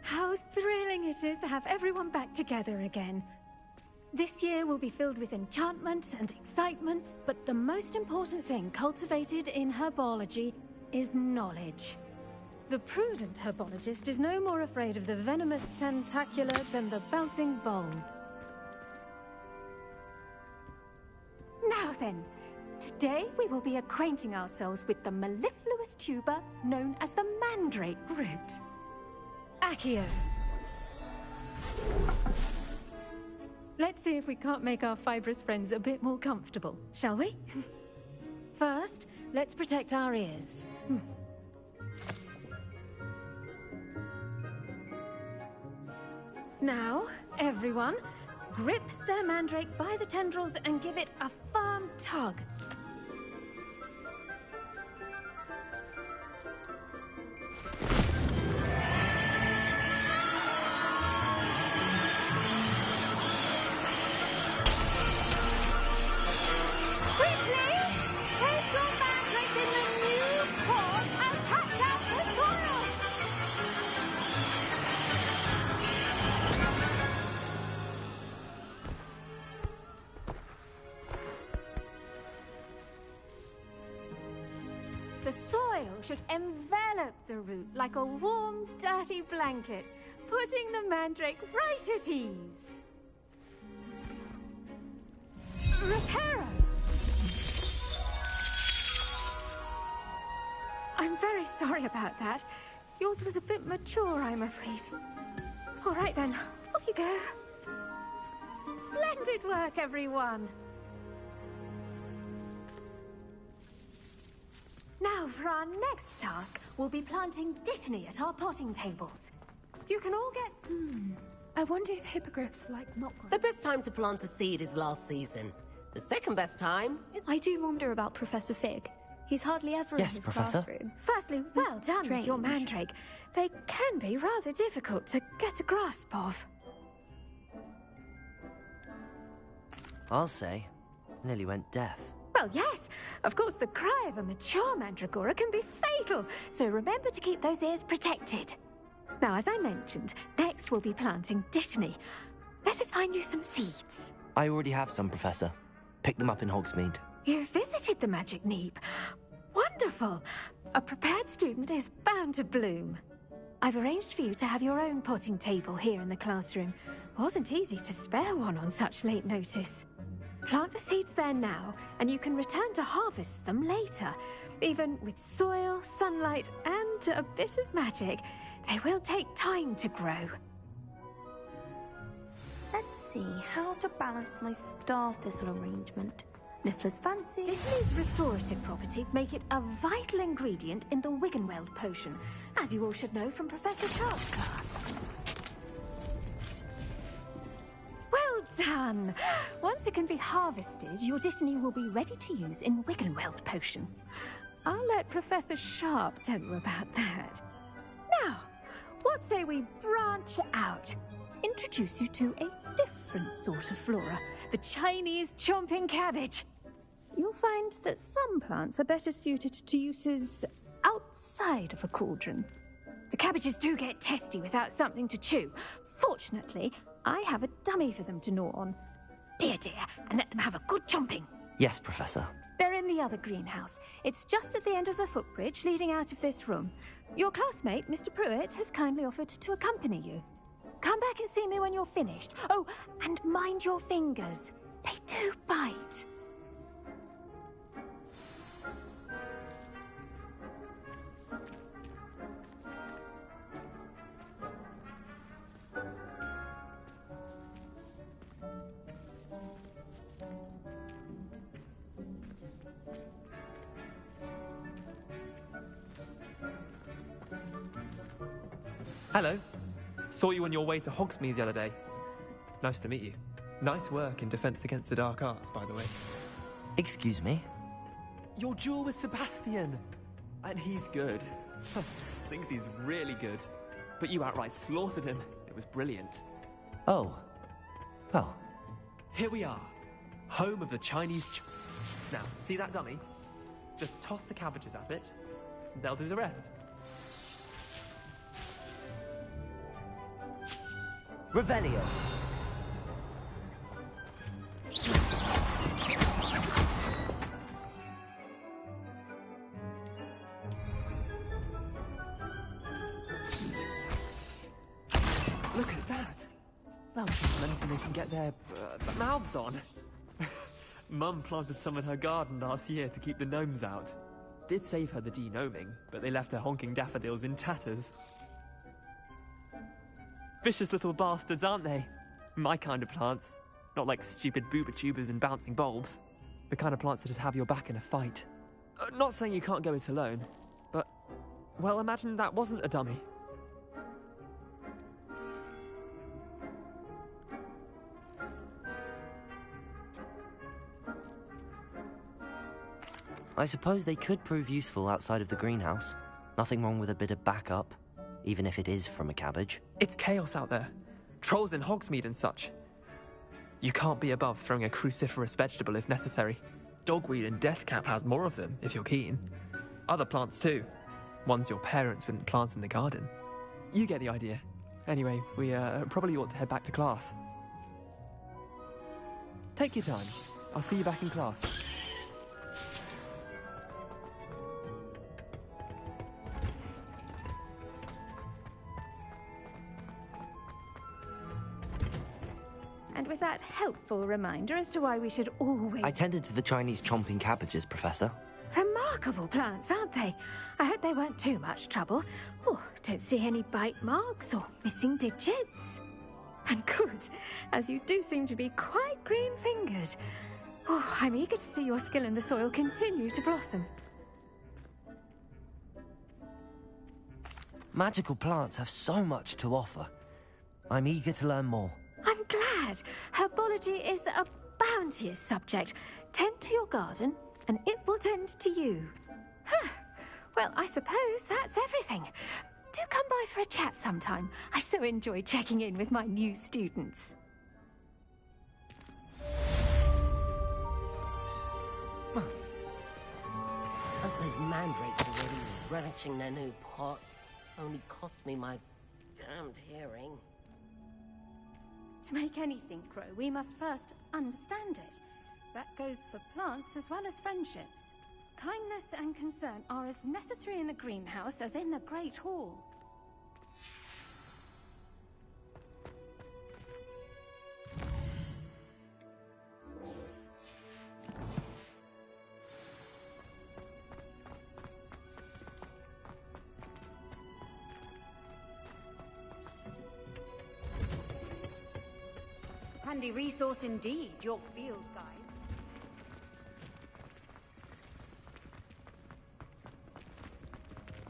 How thrilling it is to have everyone back together again. This year will be filled with enchantment and excitement, but the most important thing cultivated in herbology is knowledge. The prudent herbologist is no more afraid of the venomous tentacular than the bouncing bulb. Now then, today we will be acquainting ourselves with the mellifluous tuber known as the mandrake root. Accio. Let's see if we can't make our fibrous friends a bit more comfortable, shall we? First, let's protect our ears. Now, everyone, grip their mandrake by the tendrils and give it a firm tug. The soil should envelop the root like a warm, dirty blanket, putting the mandrake right at ease. Reparo! I'm very sorry about that. Yours was a bit mature, I'm afraid. All right then, off you go. Splendid work, everyone. Now, for our next task, we'll be planting dittany at our potting tables. You can all get... I wonder if hippogriffs like knotgrass. The best time to plant a seed is last season. The second best time is... I do wonder about Professor Fig. He's hardly ever in his classroom. Firstly, well done with your mandrake. They can be rather difficult to get a grasp of. I'll say, nearly went deaf. Well, yes. Of course, the cry of a mature mandragora can be fatal, so remember to keep those ears protected. Now, as I mentioned, next we'll be planting dittany. Let us find you some seeds. I already have some, Professor. Picked them up in Hogsmeade. You visited the Magic Neep. Wonderful! A prepared student is bound to bloom. I've arranged for you to have your own potting table here in the classroom. Wasn't easy to spare one on such late notice. Plant the seeds there now, and you can return to harvest them later. Even with soil, sunlight, and a bit of magic, they will take time to grow. Let's see how to balance my star thistle arrangement. Niffler's fancy. Dittany's restorative properties make it a vital ingredient in the Wiggenweld potion, as you all should know from Professor Charles' class. Well done! Once it can be harvested, your dittany will be ready to use in Wiggenweld potion. I'll let Professor Sharp tell you about that. Now, what say we branch out? Introduce you to a different sort of flora, the Chinese chomping cabbage. You'll find that some plants are better suited to uses outside of a cauldron. The cabbages do get testy without something to chew. Fortunately, I have a dummy for them to gnaw on. Be a dear and let them have a good chomping. Yes, Professor. They're in the other greenhouse. It's just at the end of the footbridge leading out of this room. Your classmate, Mr. Pruitt, has kindly offered to accompany you. Come back and see me when you're finished. Oh, and mind your fingers. They do bite. Hello. Saw you on your way to Hogsmeade the other day. Nice to meet you. Nice work in Defense Against the Dark Arts, by the way. Excuse me? Your duel with Sebastian. And he's good. Thinks he's really good. But you outright slaughtered him. It was brilliant. Oh. Well. Here we are. Home of the Chinese... Now, see that dummy? Just toss the cabbages at it. And they'll do the rest. Revelio. Look at that. They'll give them anything they can get their mouths on. Mum planted some in her garden last year to keep the gnomes out. Did save her the de-gnoming, but they left her honking daffodils in tatters. Vicious little bastards, aren't they? My kind of plants. Not like stupid booba tubers and bouncing bulbs. The kind of plants that'd have your back in a fight. Not saying you can't go it alone, but, well, imagine that wasn't a dummy. I suppose they could prove useful outside of the greenhouse. Nothing wrong with a bit of backup, even if it is from a cabbage. It's chaos out there. Trolls in Hogsmeade and such. You can't be above throwing a cruciferous vegetable if necessary. Dogweed and deathcap has more of them, if you're keen. Other plants too. Ones your parents wouldn't plant in the garden. You get the idea. Anyway, we probably ought to head back to class. Take your time. I'll see you back in class. And with that helpful reminder as to why we should always... I tended to the Chinese chomping cabbages, Professor. Remarkable plants, aren't they? I hope they weren't too much trouble. Oh, don't see any bite marks or missing digits. And good, as you do seem to be quite green-fingered. Oh, I'm eager to see your skill in the soil continue to blossom. Magical plants have so much to offer. I'm eager to learn more. I'm glad. Herbology is a bounteous subject. Tend to your garden, and it will tend to you. Huh. Well, I suppose that's everything. Do come by for a chat sometime. I so enjoy checking in with my new students. Hope those mandrakes are really relishing their new pots. Only cost me my damned hearing. To make anything grow, we must first understand it. That goes for plants as well as friendships. Kindness and concern are as necessary in the greenhouse as in the Great Hall. Handy resource indeed, your field guide.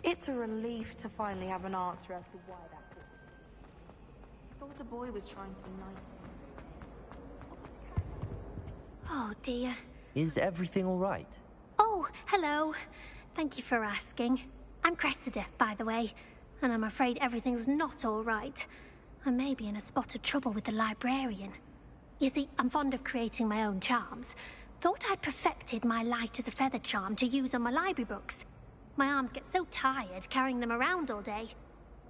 It's a relief to finally have an answer as to why that was. Thought the boy was trying to be nice. Oh dear. Is everything all right? Oh, hello. Thank you for asking. I'm Cressida, by the way, and I'm afraid everything's not all right. I may be in a spot of trouble with the librarian. You see, I'm fond of creating my own charms. Thought I'd perfected my light as a feather charm to use on my library books. My arms get so tired carrying them around all day.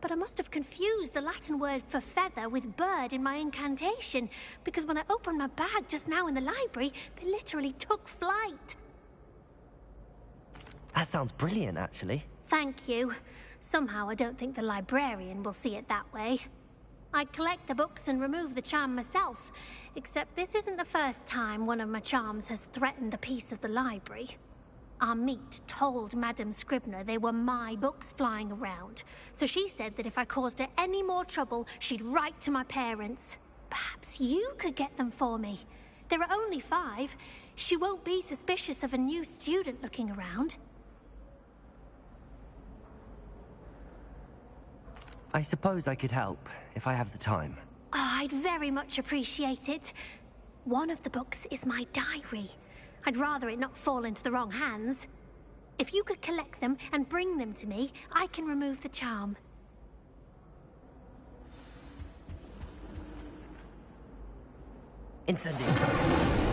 But I must have confused the Latin word for feather with bird in my incantation, because when I opened my bag just now in the library, they literally took flight. That sounds brilliant, actually. Thank you. Somehow I don't think the librarian will see it that way. I collect the books and remove the charm myself, except this isn't the first time one of my charms has threatened the peace of the library. Our meet told Madame Scribner they were my books flying around, so she said that if I caused her any more trouble, she'd write to my parents. Perhaps you could get them for me. There are only 5. She won't be suspicious of a new student looking around. I suppose I could help, if I have the time. Oh, I'd very much appreciate it. One of the books is my diary. I'd rather it not fall into the wrong hands. If you could collect them and bring them to me, I can remove the charm. Incendio.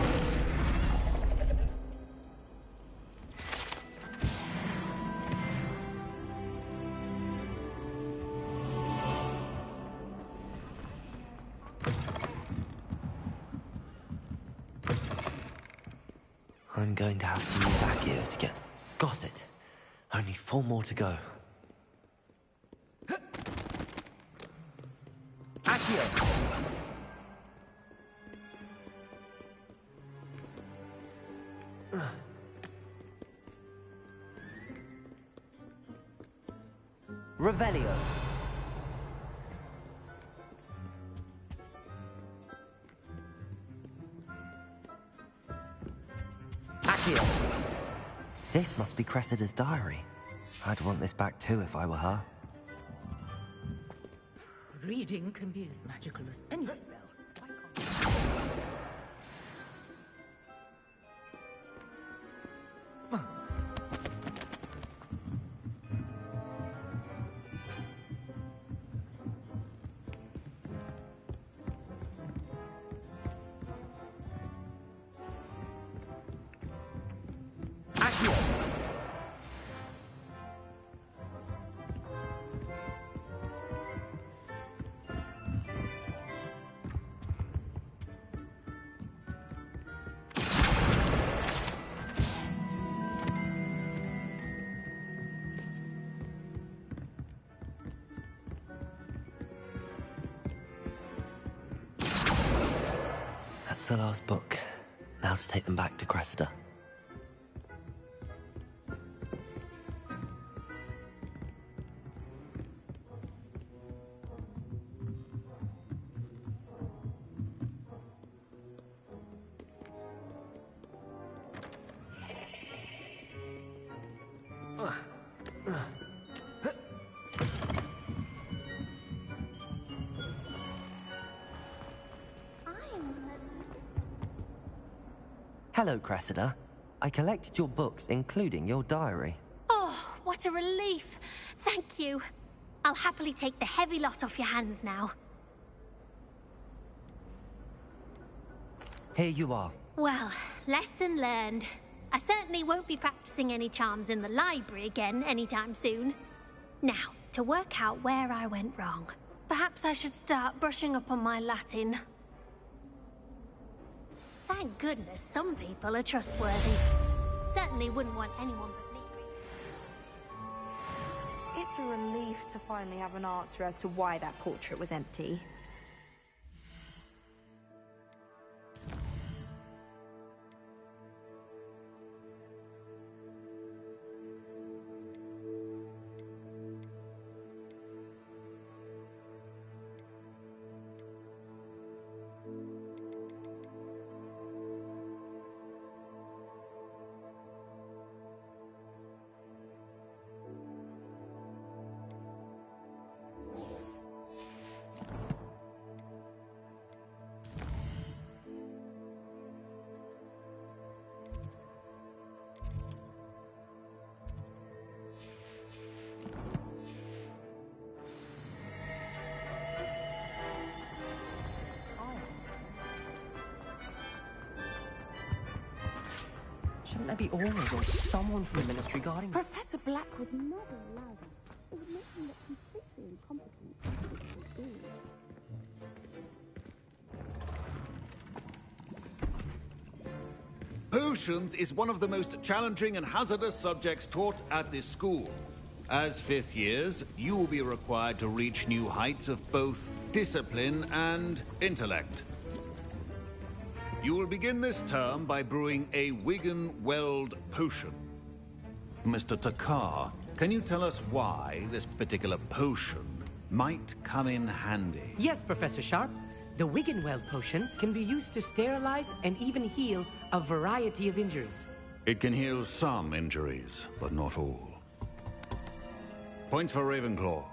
I'm going to have to use Accio to get... Got it. Only 4 more to go. Accio! Revelio. Accio. This must be Cressida's diary. I'd want this back too if I were her. Reading can be as magical as any spell. That's the last book. Now to take them back to Cressida. Hello, Cressida. I collected your books, including your diary. Oh, what a relief. Thank you. I'll happily take the heavy lot off your hands now. Here you are. Well, lesson learned. I certainly won't be practicing any charms in the library again anytime soon. Now, to work out where I went wrong. Perhaps I should start brushing up on my Latin. Thank goodness some people are trustworthy. Certainly wouldn't want anyone but me. It's a relief to finally have an answer as to why that portrait was empty. Shouldn't there be orders or someone from the ministry guarding us? Professor Black would never allow that. It would make him look completely incompetent. Potions is one of the most challenging and hazardous subjects taught at this school. As 5th years, you will be required to reach new heights of both discipline and intellect. You will begin this term by brewing a Wigan-Weld potion. Mr. Takar, can you tell us why this particular potion might come in handy? Yes, Professor Sharp. The Wiggenweld potion can be used to sterilize and even heal a variety of injuries. It can heal some injuries, but not all. Points for Ravenclaw.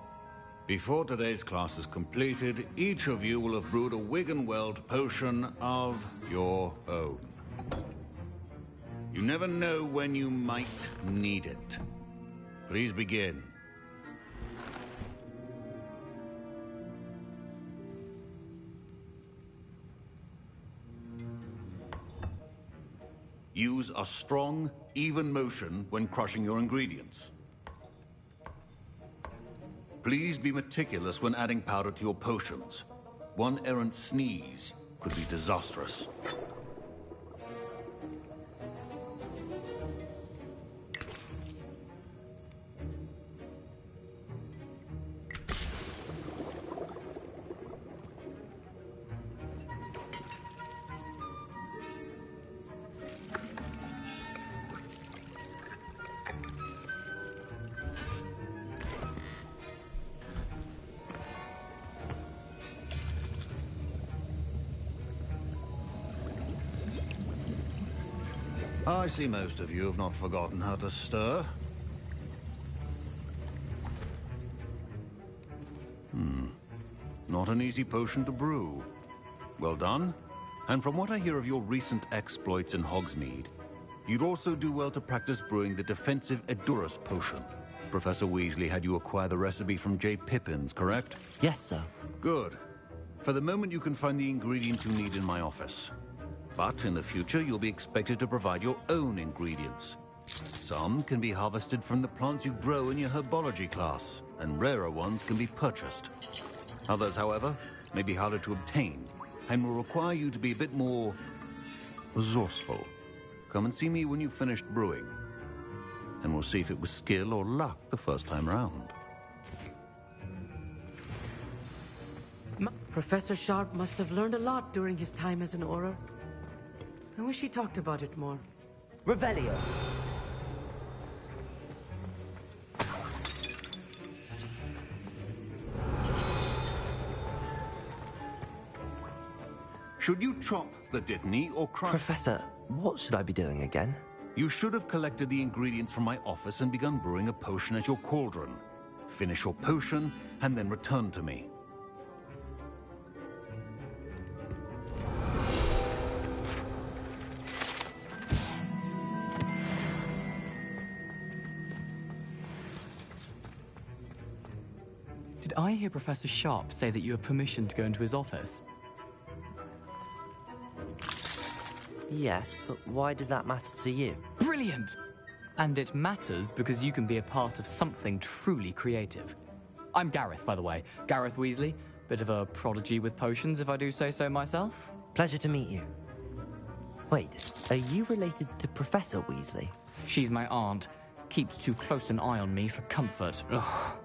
Before today's class is completed, each of you will have brewed a Wiggenweld potion of your own. You never know when you might need it. Please begin. Use a strong, even motion when crushing your ingredients. Please be meticulous when adding powder to your potions. One errant sneeze could be disastrous. I see most of you have not forgotten how to stir. Not an easy potion to brew. Well done. And from what I hear of your recent exploits in Hogsmeade, you'd also do well to practice brewing the defensive Edurus potion. Professor Weasley had you acquire the recipe from J. Pippins, correct? Yes, sir. Good. For the moment, you can find the ingredients you need in my office. But in the future, you'll be expected to provide your own ingredients. Some can be harvested from the plants you grow in your herbology class, and rarer ones can be purchased. Others, however, may be harder to obtain, and will require you to be a bit more resourceful. Come and see me when you've finished brewing, and we'll see if it was skill or luck the first time round. Professor Sharp must have learned a lot during his time as an Auror. I wish he talked about it more. Revelio. Should you chop the Dittany or crush... Professor, what should I be doing again? You should have collected the ingredients from my office and begun brewing a potion at your cauldron. Finish your potion, and then return to me. Did I hear Professor Sharp say that you have permission to go into his office? Yes, but why does that matter to you? Brilliant! And it matters because you can be a part of something truly creative. I'm Gareth, by the way. Gareth Weasley. Bit of a prodigy with potions, if I do say so myself. Pleasure to meet you. Wait, are you related to Professor Weasley? She's my aunt. Keeps too close an eye on me for comfort. Ugh.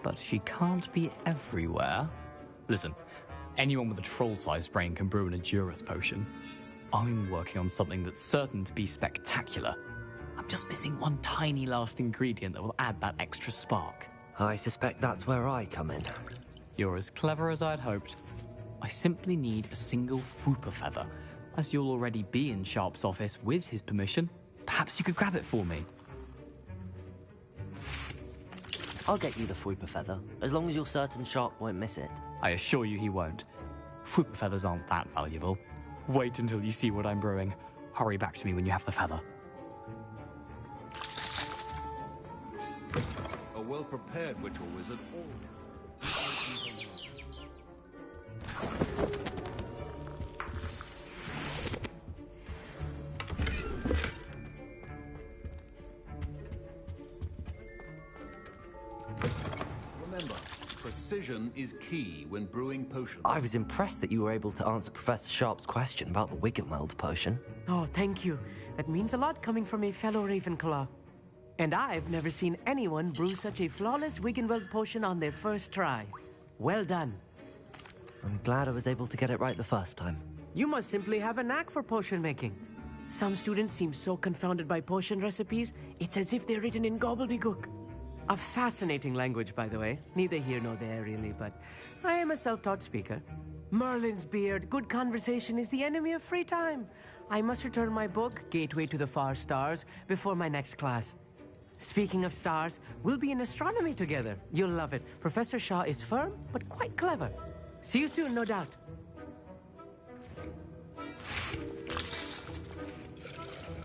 But she can't be everywhere. Listen, anyone with a troll-sized brain can brew an Edurus potion. I'm working on something that's certain to be spectacular. I'm just missing one tiny last ingredient that will add that extra spark. I suspect that's where I come in. You're as clever as I'd hoped. I simply need a single Fwooper feather. As you'll already be in Sharp's office with his permission, perhaps you could grab it for me. I'll get you the Fwooper feather, as long as you're certain Sharp won't miss it. I assure you he won't. Fwooper feathers aren't that valuable. Wait until you see what I'm brewing. Hurry back to me when you have the feather. A well-prepared witch or wizard Remember, precision is key when brewing potions. I was impressed that you were able to answer Professor Sharp's question about the Wiggenweld potion. Oh, thank you. That means a lot coming from a fellow Ravenclaw. And I've never seen anyone brew such a flawless Wiggenweld potion on their first try. Well done. I'm glad I was able to get it right the first time. You must simply have a knack for potion making. Some students seem so confounded by potion recipes, it's as if they're written in gobbledygook. A fascinating language, by the way. Neither here nor there, really, but I am a self-taught speaker. Merlin's beard, good conversation is the enemy of free time. I must return my book, Gateway to the Far Stars, before my next class. Speaking of stars, we'll be in astronomy together. You'll love it. Professor Shaw is firm, but quite clever. See you soon, no doubt.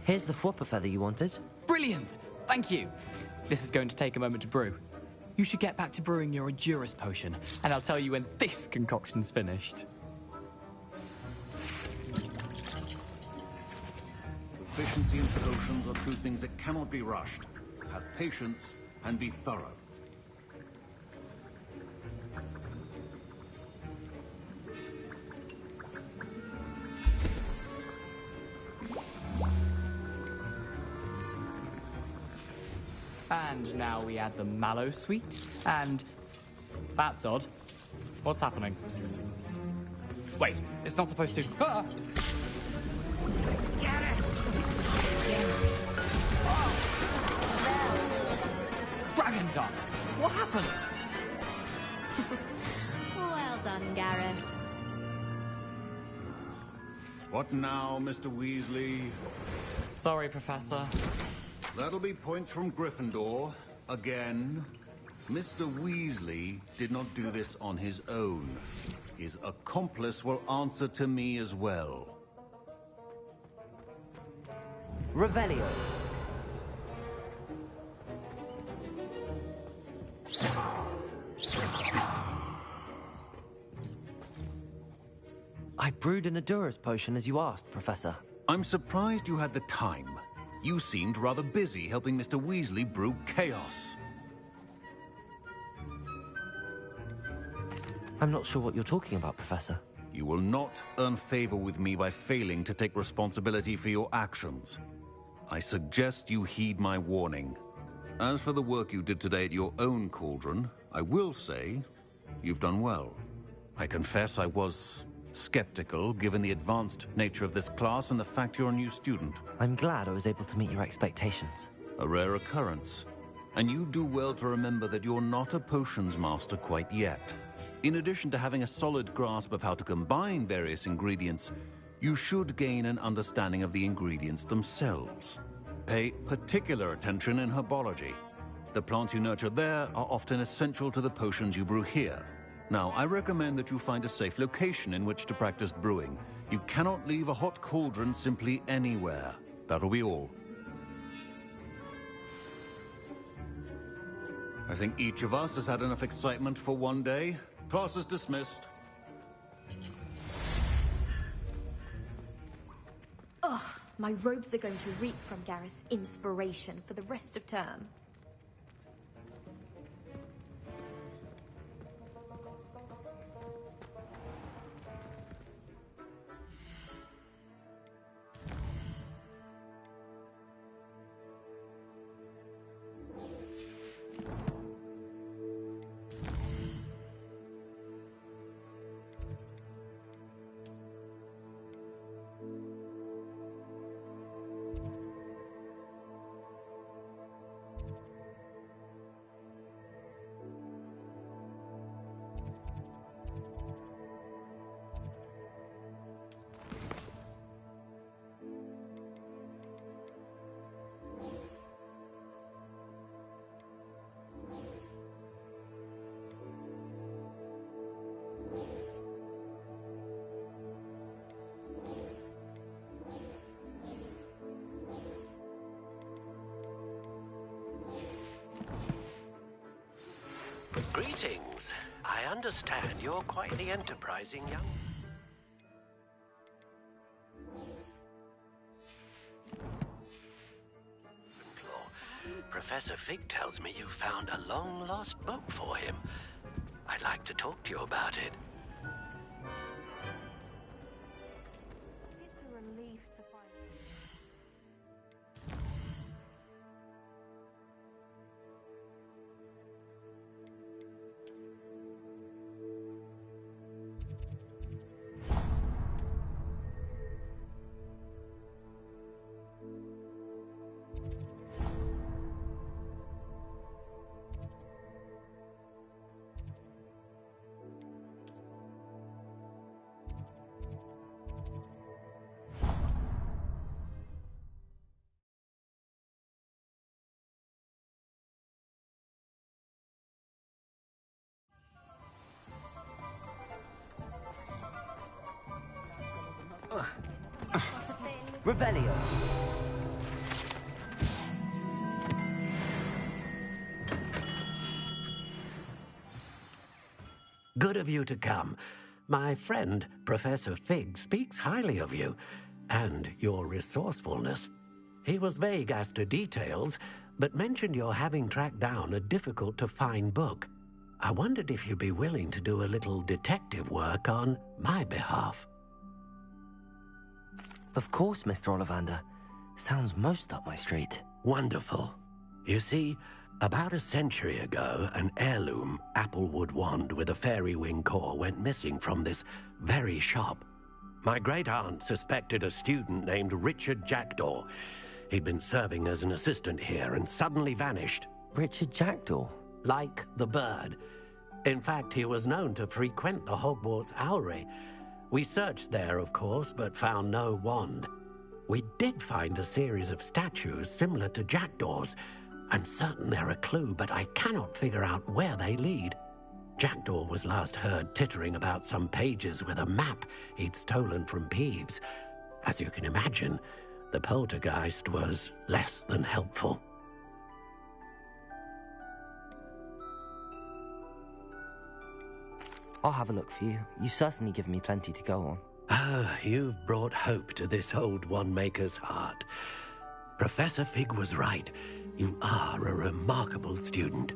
Here's the Fwooper feather you wanted. Brilliant! Thank you! This is going to take a moment to brew. You should get back to brewing your Edurus potion, and I'll tell you when this concoction's finished. Efficiency and potions are two things that cannot be rushed. Have patience and be thorough. And now we add the mallow sweet, and... That's odd. What's happening? Wait, it's not supposed to... Ah! Get it! Dragon Dog! What happened? Well done, Gareth. What now, Mr. Weasley? Sorry, Professor. That'll be points from Gryffindor. Again. Mr. Weasley did not do this on his own. His accomplice will answer to me as well. Revelio. I brewed an Adurus potion as you asked, Professor. I'm surprised you had the time. You seemed rather busy helping Mr. Weasley brew chaos. I'm not sure what you're talking about, Professor. You will not earn favor with me by failing to take responsibility for your actions. I suggest you heed my warning. As for the work you did today at your own cauldron, I will say you've done well. I confess I was skeptical, given the advanced nature of this class and the fact you're a new student. I'm glad I was able to meet your expectations. A rare occurrence. And you do well to remember that you're not a potions master quite yet. In addition to having a solid grasp of how to combine various ingredients, you should gain an understanding of the ingredients themselves. Pay particular attention in herbology. The plants you nurture there are often essential to the potions you brew here. Now, I recommend that you find a safe location in which to practice brewing. You cannot leave a hot cauldron simply anywhere. That'll be all. I think each of us has had enough excitement for one day. Class is dismissed. Ugh, my robes are going to reek from Gareth's inspiration for the rest of term. Greetings. I understand you're quite the enterprising young... Professor Fig tells me you found a long-lost book for him. I'd like to talk to you about it. It's a relief to find... Revelio. Good of you to come. My friend, Professor Fig, speaks highly of you and your resourcefulness. He was vague as to details, but mentioned your having tracked down a difficult-to-find book. I wondered if you'd be willing to do a little detective work on my behalf. Of course, Mr. Ollivander. Sounds most up my street. Wonderful. You see, about a century ago, an heirloom applewood wand with a fairy wing core went missing from this very shop. My great-aunt suspected a student named Richard Jackdaw. He'd been serving as an assistant here and suddenly vanished. Richard Jackdaw? Like the bird. In fact, he was known to frequent the Hogwarts owlry. We searched there, of course, but found no wand. We did find a series of statues similar to jackdaws. I'm certain they're a clue, but I cannot figure out where they lead. Jackdaw was last heard tittering about some pages with a map he'd stolen from Peeves. As you can imagine, the poltergeist was less than helpful. I'll have a look for you. You've certainly given me plenty to go on. Ah, you've brought hope to this old one-maker's heart. Professor Fig was right. You are a remarkable student.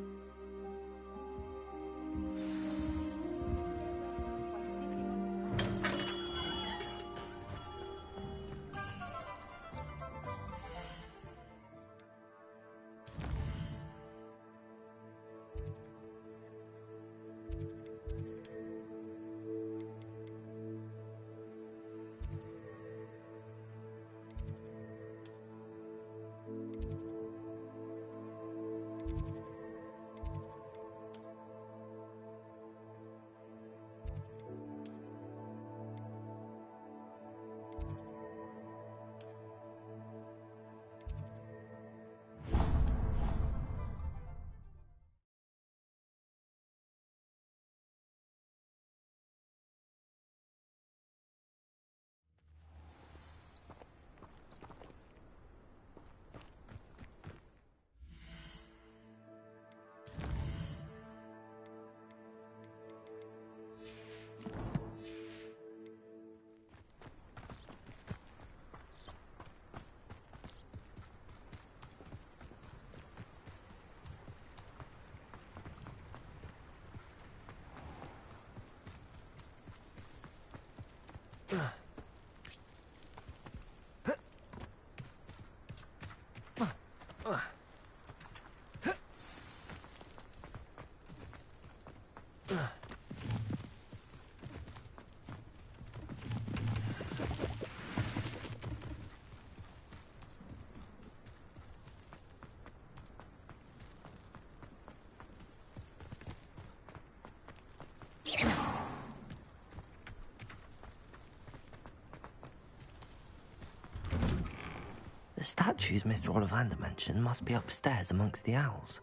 The statues Mr. Ollivander mentioned must be upstairs amongst the owls.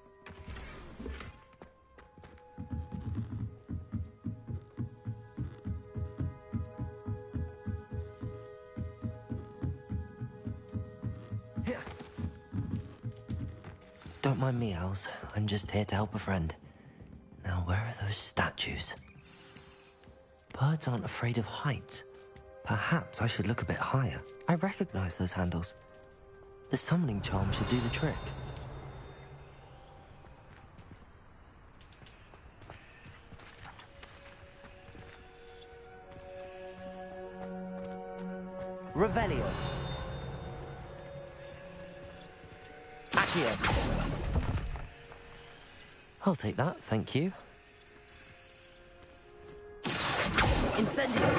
Don't mind me, owls. I'm just here to help a friend. Now, where are those statues? Birds aren't afraid of heights. Perhaps I should look a bit higher. I recognize those handles. The summoning charm should do the trick. Revelio. Accio. I'll take that, thank you. Incendio.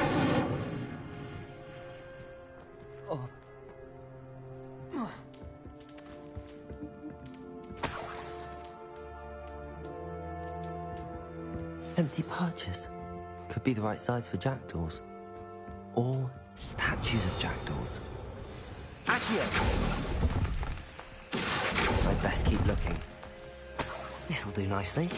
Oh. Empty perches. Could be the right size for jackdaws. Or statues of jackdaws. Accio! I'd best keep looking. This'll do nicely.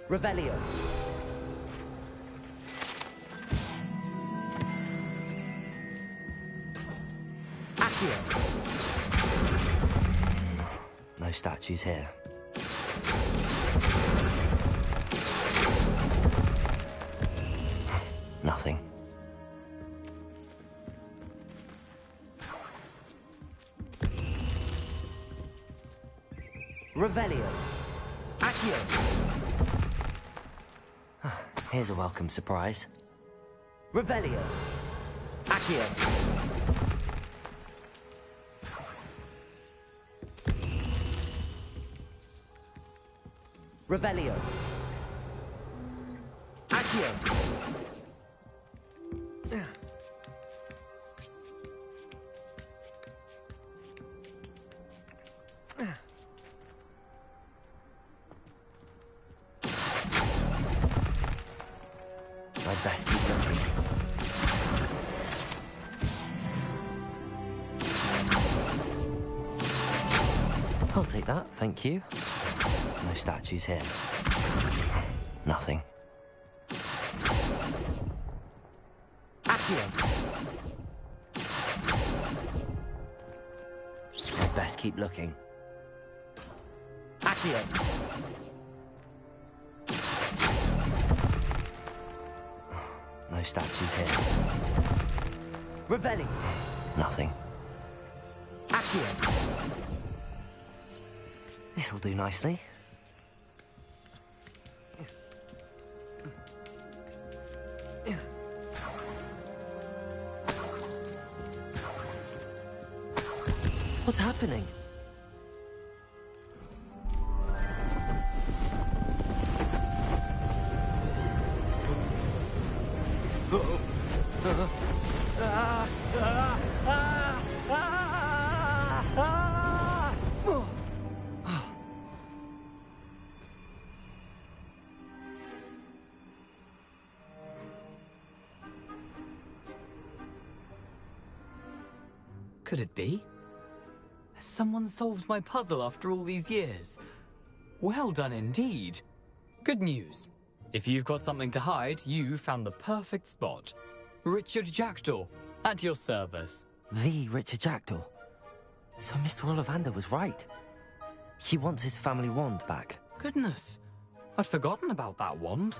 Revelio. Accio. No statues here. Nothing. Revelio. Accio. Here's a welcome surprise. Revelio. Accio. Revelio. Accio. best keep looking. I'll take that, thank you. No statues here. Nothing. Accio! I'd best keep looking. Accio! No statues here. Revelli! Nothing. Accio! This'll do nicely. What's happening? Could it be? Has someone solved my puzzle after all these years? Well done indeed. Good news. If you've got something to hide, you found the perfect spot. Richard Jackdaw, at your service. The Richard Jackdaw. So Mr. Ollivander was right. He wants his family wand back. Goodness, I'd forgotten about that wand.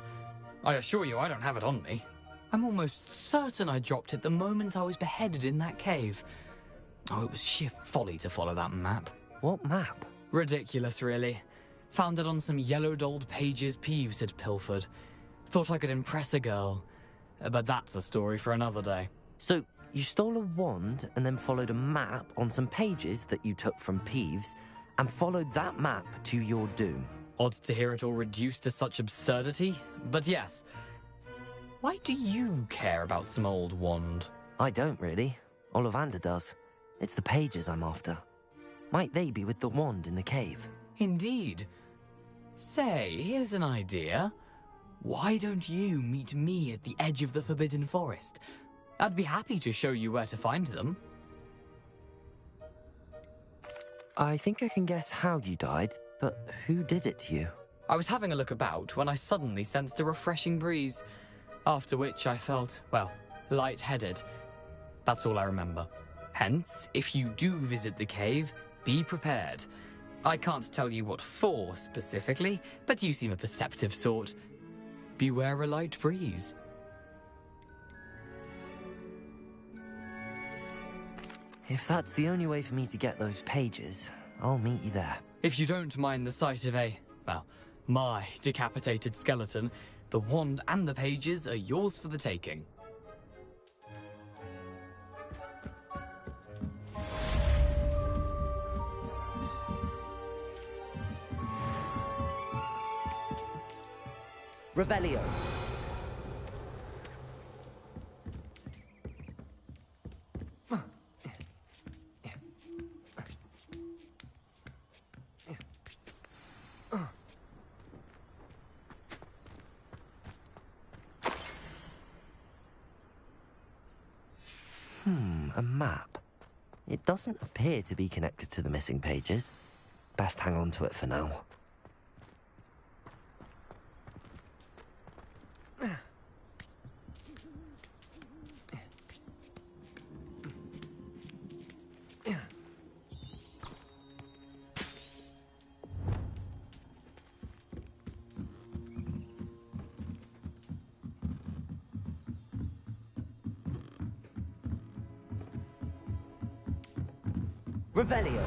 I assure you I don't have it on me. I'm almost certain I dropped it the moment I was beheaded in that cave. Oh, it was sheer folly to follow that map. What map? Ridiculous, really. Found it on some yellowed old pages Peeves had pilfered. Thought I could impress a girl. But that's a story for another day. So, you stole a wand and then followed a map on some pages that you took from Peeves and followed that map to your doom. Odd to hear it all reduced to such absurdity, but yes. Why do you care about some old wand? I don't really. Ollivander does. It's the pages I'm after. Might they be with the wand in the cave? Indeed. Say, here's an idea. Why don't you meet me at the edge of the Forbidden Forest? I'd be happy to show you where to find them. I think I can guess how you died, but who did it to you? I was having a look about when I suddenly sensed a refreshing breeze, after which I felt, well, lightheaded. That's all I remember. Hence, if you do visit the cave, be prepared. I can't tell you what for specifically, but you seem a perceptive sort. Beware a light breeze. If that's the only way for me to get those pages, I'll meet you there. If you don't mind the sight of my decapitated skeleton, the wand and the pages are yours for the taking. Revelio. A map. It doesn't appear to be connected to the missing pages. Best hang on to it for now. Revelio.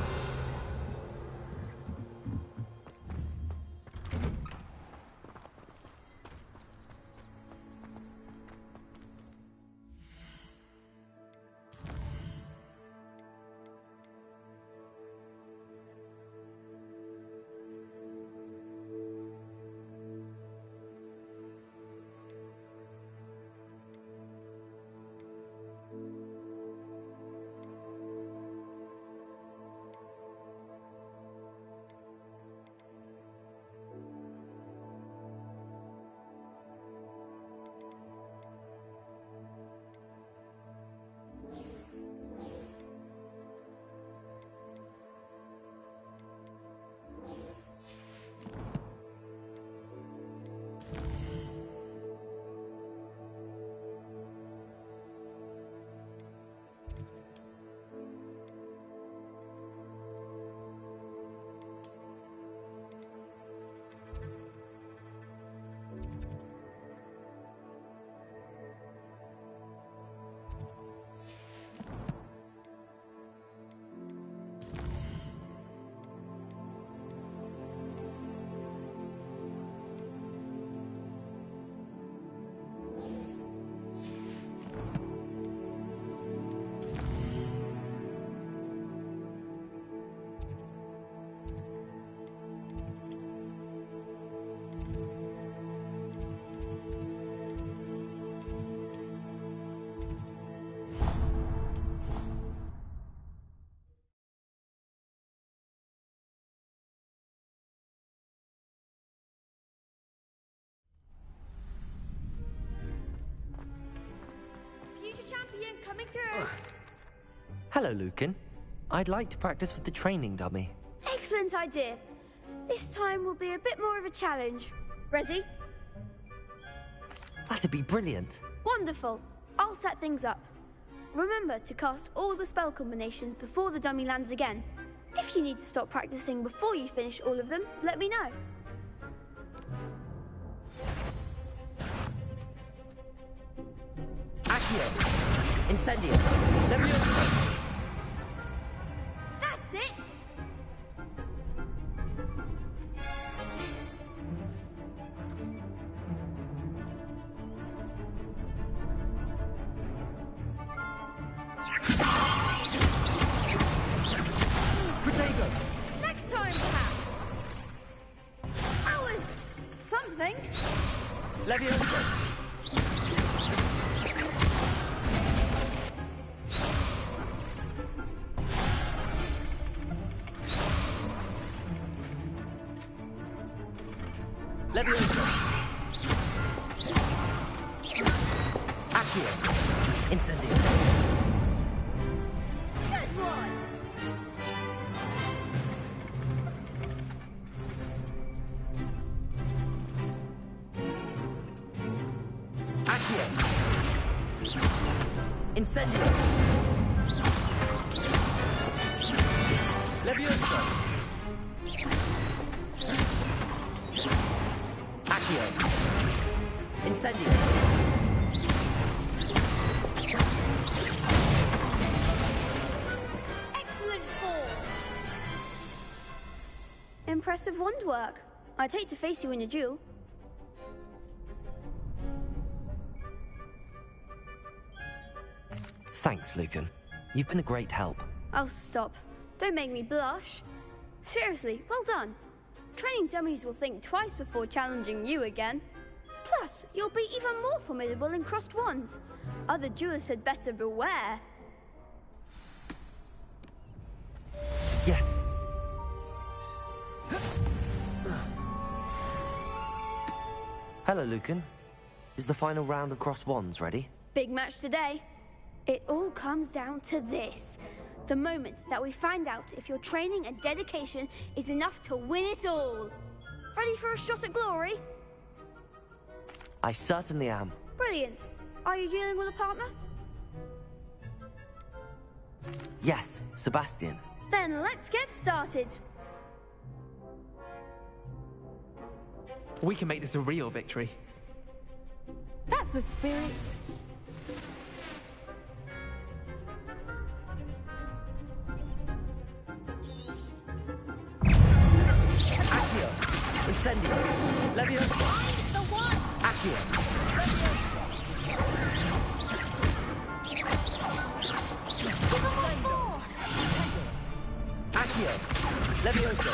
Victor! Hello, Lucan. I'd like to practice with the training dummy. Excellent idea. This time will be a bit more of a challenge. Ready? That'd be brilliant. Wonderful. I'll set things up. Remember to cast all the spell combinations before the dummy lands again. If you need to stop practicing before you finish all of them, let me know. Accio! Incendio! Levioso! That's it! Protego! Next time, perhaps! That was something. Levioso! Levioso! Accio! Incendio! Good one! Accio! Incendio! Levioso! Accio! Incendio! Excellent form! Impressive wand work. I'd hate to face you in a duel. Thanks, Lucan. You've been a great help. Oh, stop. Don't make me blush. Seriously, well done. Training dummies will think twice before challenging you again. Plus, you'll be even more formidable in crossed wands. Other duelists had better beware. Yes. Hello, Lucan. Is the final round of crossed wands ready? Big match today. It all comes down to this. The moment that we find out if your training and dedication is enough to win it all. Ready for a shot at glory? I certainly am. Brilliant. Are you dealing with a partner? Yes, Sebastian. Then let's get started. We can make this a real victory. That's the spirit. Accio! Incendio! Levioso! The one! Accio! Accio! Levioso!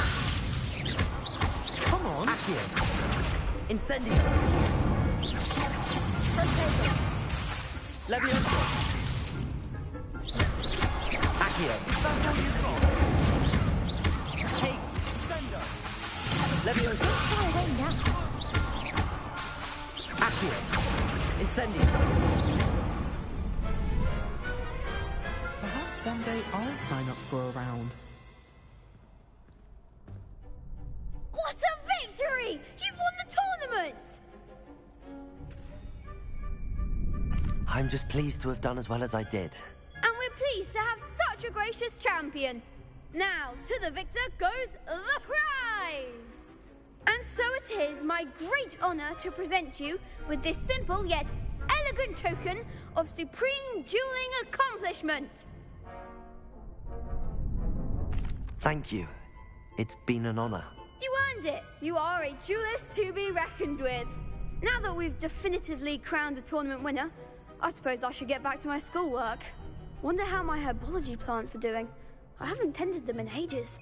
Come on! Accio! Incendio! Levioso! Accio! Take! Sender! Levioso! Accio! Incendio! Perhaps one day I'll sign up for a round. What a victory! You've won the tournament! I'm just pleased to have done as well as I did. And we're pleased to have such a gracious champion. Now, to the victor goes the prize! And so it is my great honor to present you with this simple yet elegant token of supreme dueling accomplishment. Thank you. It's been an honor. You earned it. You are a duelist to be reckoned with. Now that we've definitively crowned the tournament winner, I suppose I should get back to my schoolwork. Wonder how my herbology plants are doing. I haven't tended them in ages.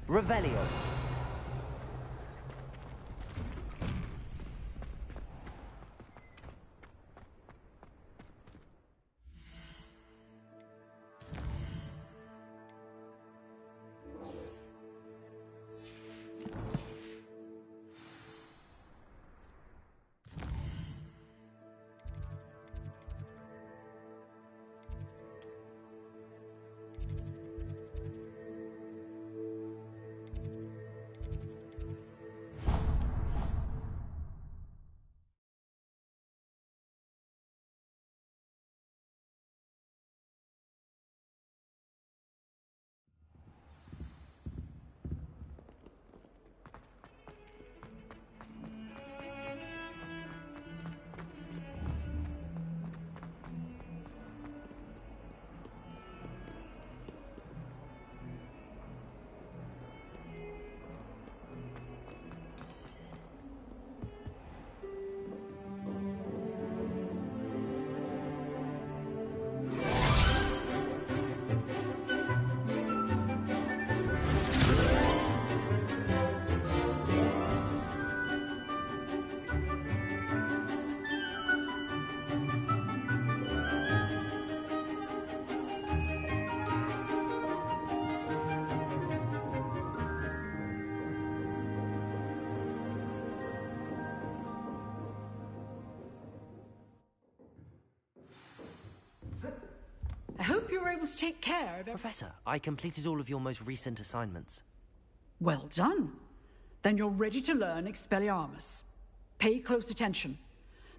Revelio. hope you were able to take care of it. Professor, I completed all of your most recent assignments. Well done. Then you're ready to learn Expelliarmus. Pay close attention.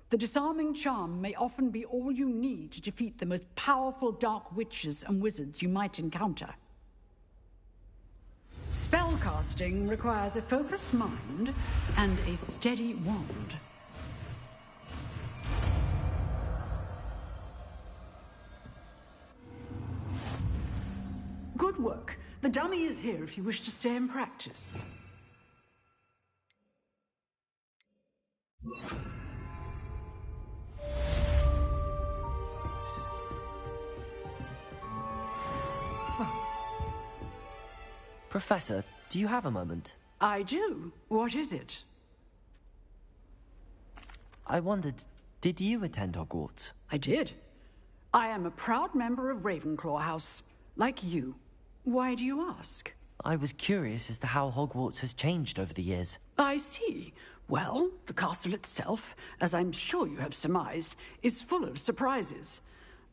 The disarming charm may often be all you need to defeat the most powerful dark witches and wizards you might encounter. Spellcasting requires a focused mind and a steady wand. Good work. The dummy is here if you wish to stay and practice. Professor, do you have a moment? I do. What is it? I wondered, did you attend Hogwarts? I did. I am a proud member of Ravenclaw House, like you. Why do you ask? I was curious as to how Hogwarts has changed over the years. I see. Well, the castle itself, as I'm sure you have surmised, is full of surprises.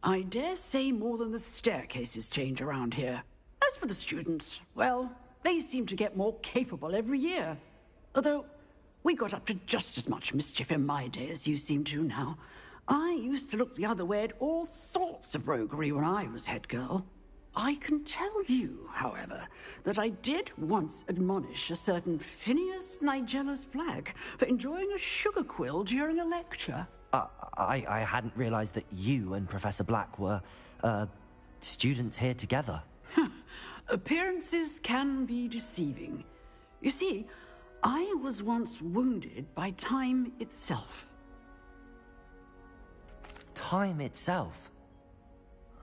I dare say more than the staircases change around here. As for the students, well, they seem to get more capable every year. Although, we got up to just as much mischief in my day as you seem to now. I used to look the other way at all sorts of roguery when I was head girl. I can tell you, however, that I did once admonish a certain Phineas Nigellus Black for enjoying a sugar quill during a lecture. I hadn't realized that you and Professor Black were, students here together. Appearances can be deceiving. You see, I was once wounded by time itself. Time itself?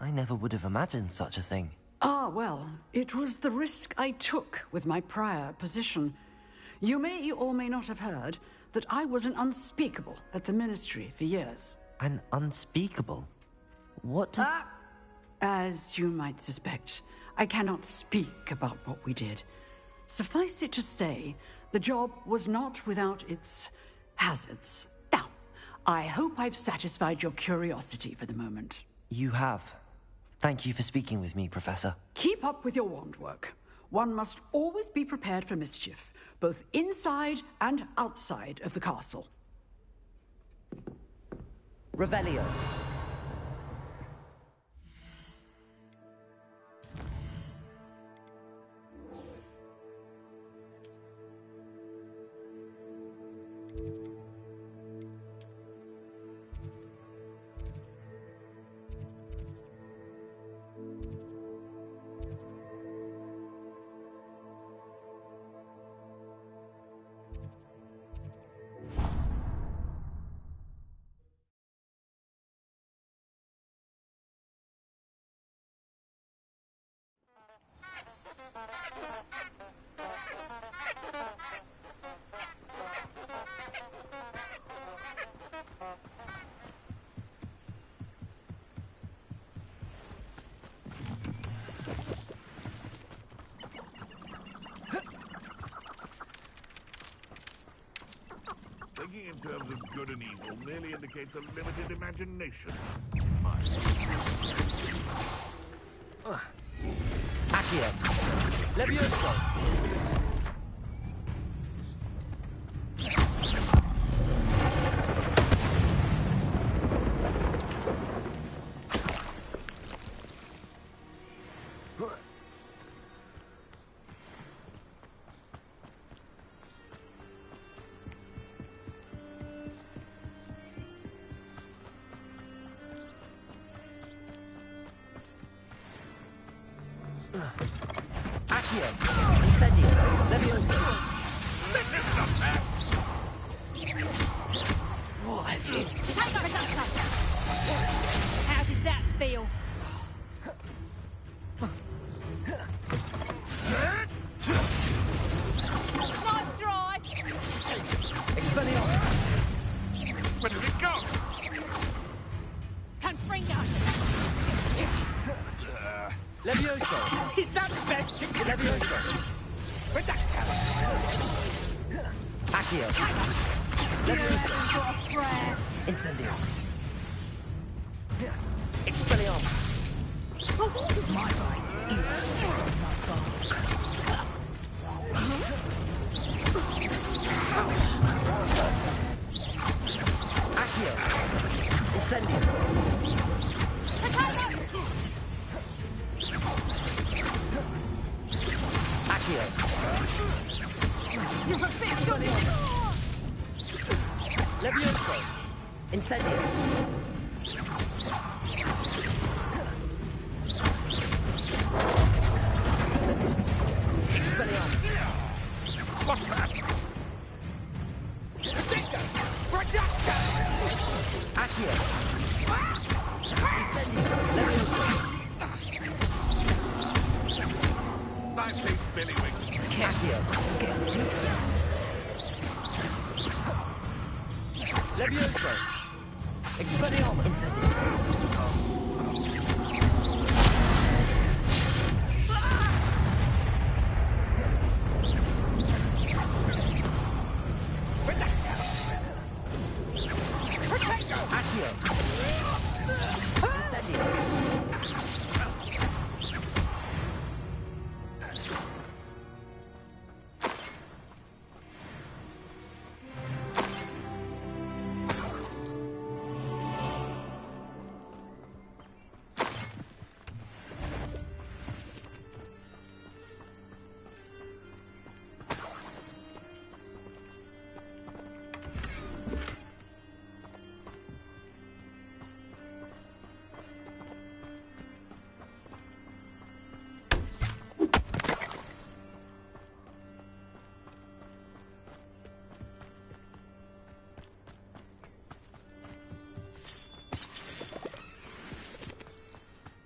I never would have imagined such a thing. Ah, well, it was the risk I took with my prior position. You may or may not have heard that I was an unspeakable at the Ministry for years. An unspeakable? What does... As you might suspect, I cannot speak about what we did. Suffice it to say, the job was not without its hazards. Now, I hope I've satisfied your curiosity for the moment. You have. Thank you for speaking with me, Professor. Keep up with your wand work. One must always be prepared for mischief, both inside and outside of the castle. Revelio. Thinking in terms of good and evil merely indicates a limited imagination. Accio. Levioso. Accio. Incendio. Levioso. This is not bad. How did that feel? Nice try. Expelliarmus. Where did it go? Confringo. Levioso. Is that the best you can do? Levioso. Accio. Levioso. Incendio. Expelliarmus. My bite is my bark. Accio! Incendio! Accio! Levioso! Incendio! Expelliarmus! What's that? Accio! Incendio! Levioso! Nice taste, Billywig. Accio! Levioso! Expelliarmus! Incendio! Accio! Incendio!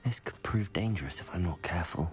This could prove dangerous if I'm not careful.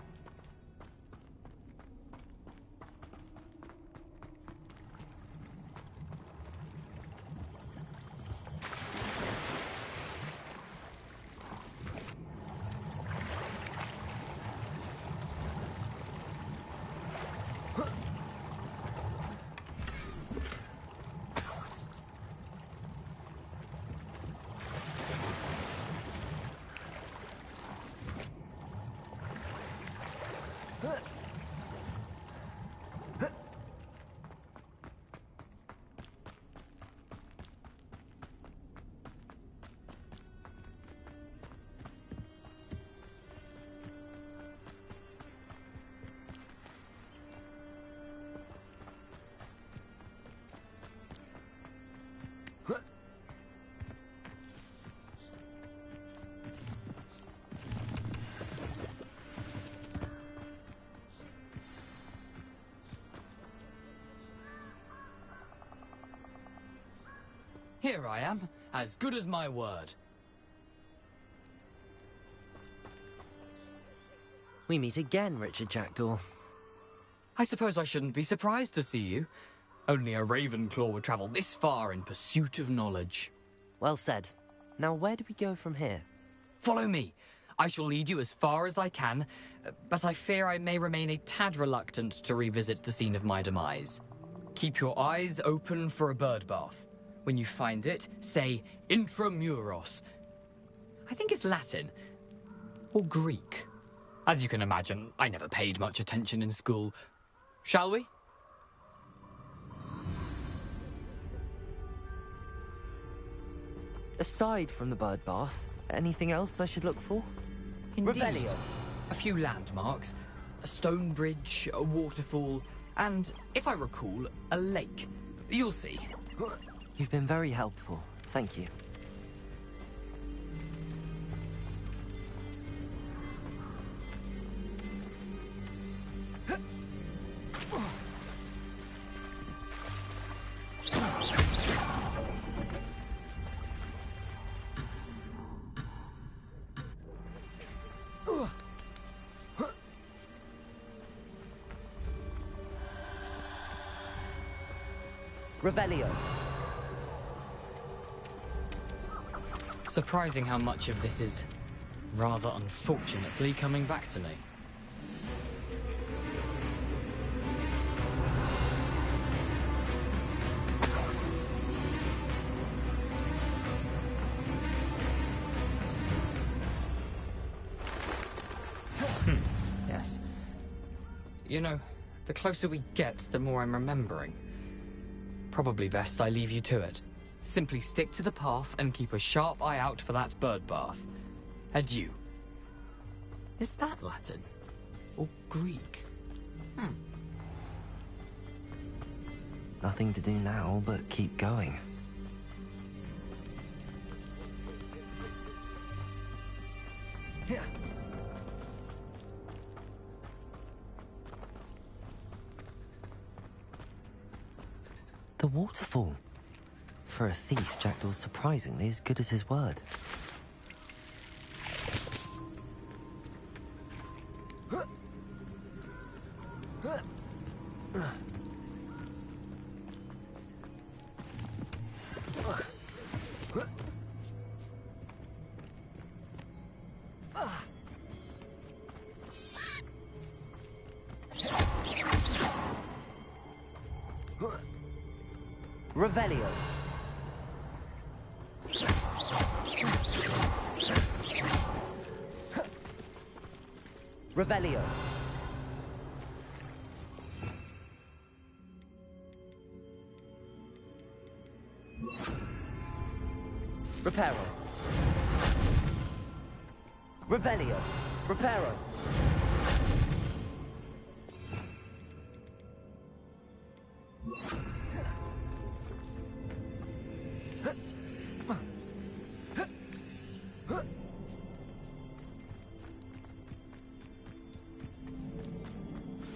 Here I am, as good as my word. We meet again, Richard Jackdaw. I suppose I shouldn't be surprised to see you. Only a Ravenclaw would travel this far in pursuit of knowledge. Well said. Now where do we go from here? Follow me. I shall lead you as far as I can, but I fear I may remain a tad reluctant to revisit the scene of my demise. Keep your eyes open for a bird bath. When you find it, say intramuros. I think it's Latin. Or Greek. As you can imagine, I never paid much attention in school. Shall we? Aside from the bird bath, anything else I should look for? Indeed. Revelio. A few landmarks, a stone bridge, a waterfall, and, if I recall, a lake. You'll see. You've been very helpful. Thank you. Revelio. Surprising how much of this is, rather unfortunately, coming back to me. You know, the closer we get, the more I'm remembering. Probably best I leave you to it. Simply stick to the path and keep a sharp eye out for that bird bath. Adieu. Is that Latin? Or Greek? Nothing to do now but keep going. The waterfall. For a thief, Jackdaw's surprisingly as good as his word. Revelio. Revelio. Reparo. Revelio. Reparo.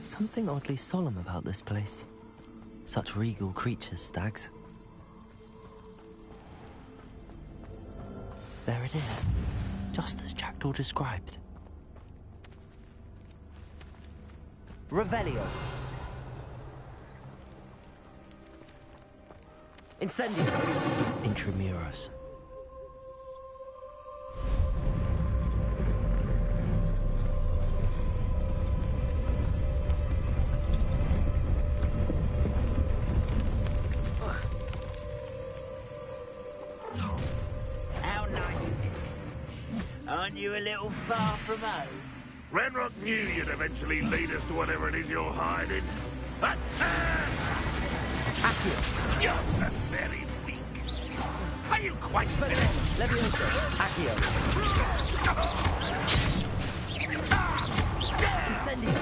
Something oddly solemn about this place. Such regal creatures, stags. There it is, just as Jackdaw described. Revelio. Incendio. Intramuros. Aren't you a little far from home? Ranrock knew you'd eventually lead us to whatever it is you're hiding. Attack! Accio. You're so very weak. Are you quite finished? Levioso. Accio. Incendio.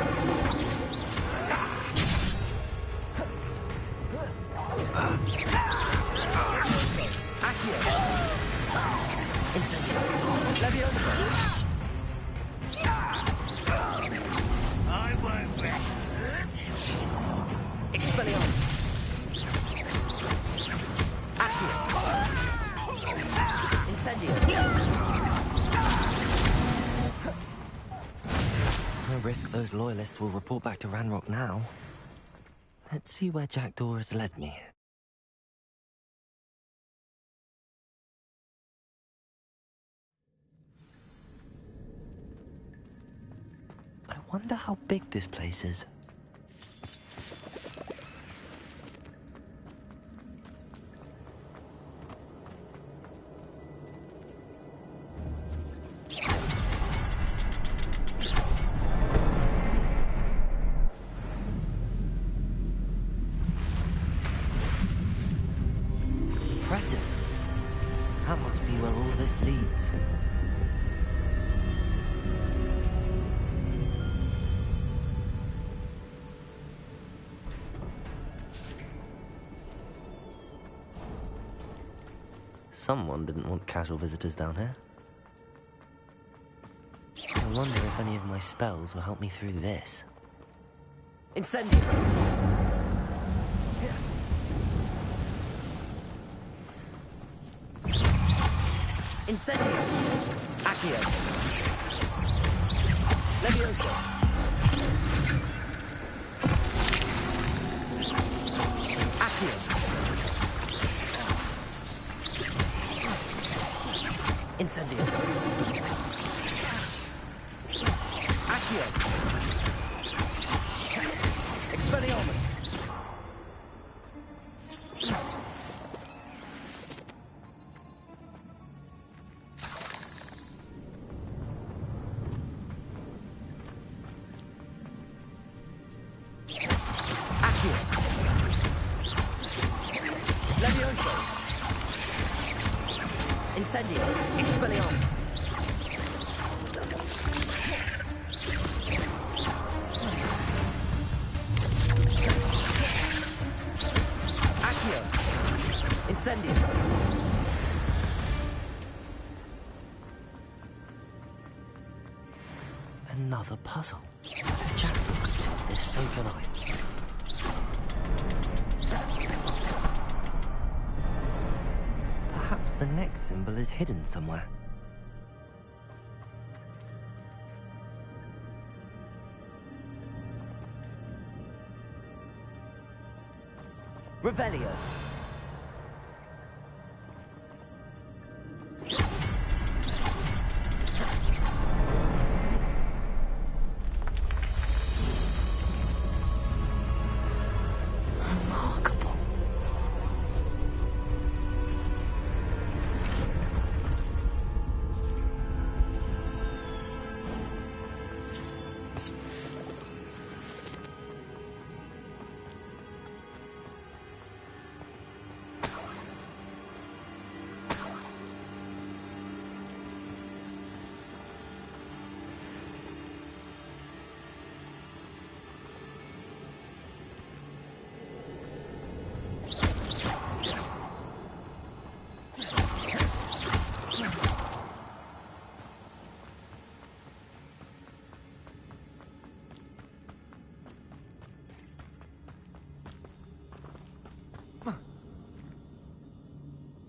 Accio. Incendio. Levioso. I won't rest. Expelliarmus. Accio. Incendio. No risk those loyalists will report back to Ranrock now. Let's see where Jackdaw has led me. I wonder how big this place is. Impressive. That must be where all this leads. Someone didn't want casual visitors down here. I wonder if any of my spells will help me through this. Incendio! Incendio! Accio! Levioso! Accio! Incendio. Accio. Expelliarmus. Incendio! Expelliarmus! Accio! Incendio! Another puzzle. Jack could solve this, so can I. Perhaps the next symbol is hidden somewhere. Revelio. Remarkable.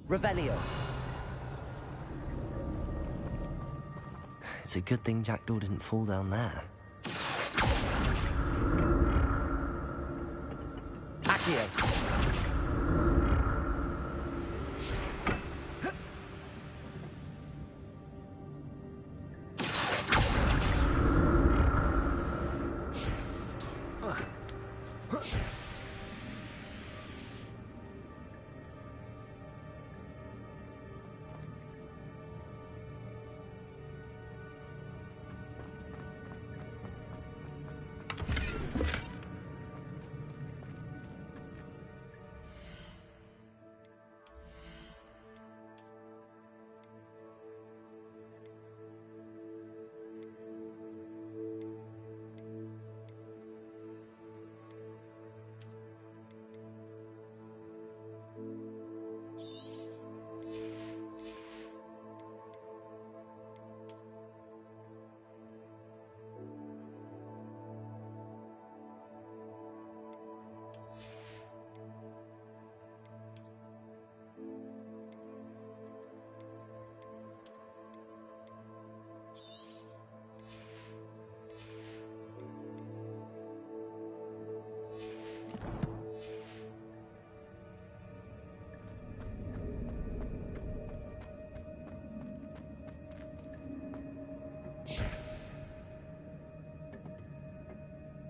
Revelio. It's a good thing Jackdaw didn't fall down there. Accio.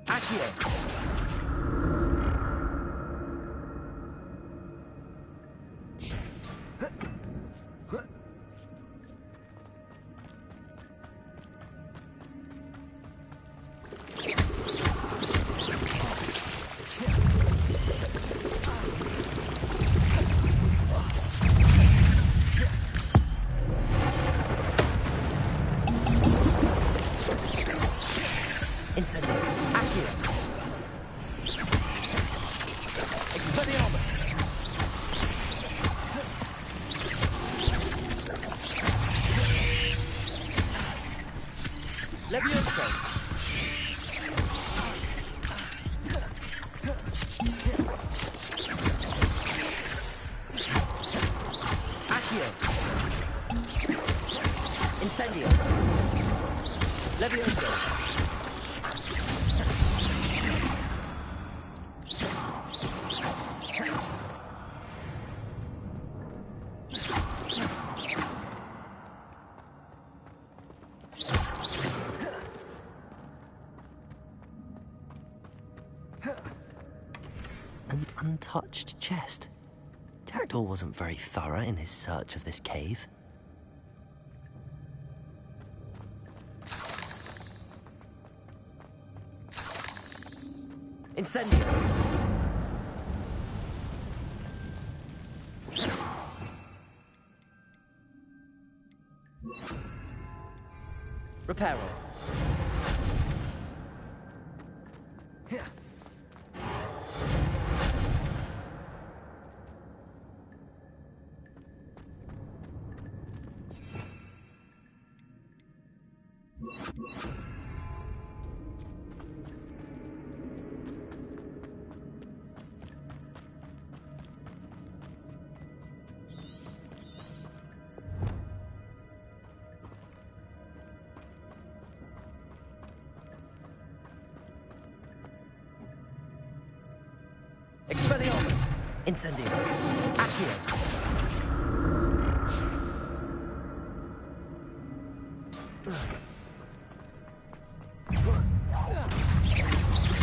Accio. Incendio. Accio. Expelliarmus. Levioso. Accio. Incendio. Levioso. An untouched chest. Jackdaw wasn't very thorough in his search of this cave. Incendio! Reparo. Expelliarmus! Incendio! Accio!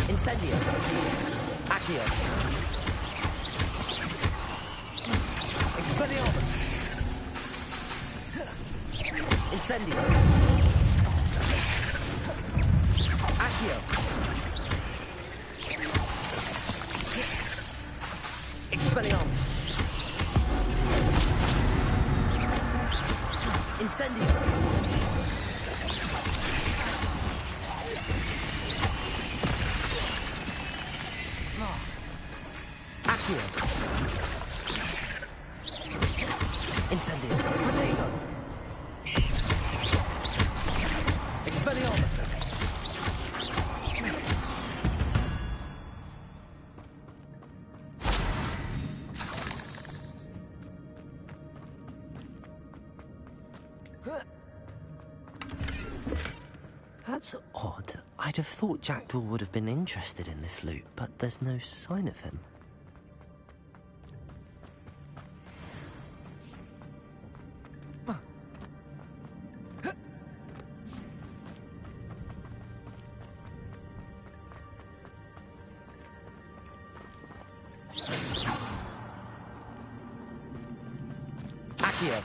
Incendio! Accio! Expelliarmus! Incendio! Accio! Expelliarmus! Incendio! Accio! Incendio! Protego! Expelliarmus! That's odd. I'd have thought Jackdaw would have been interested in this loot, but there's no sign of him. Accio!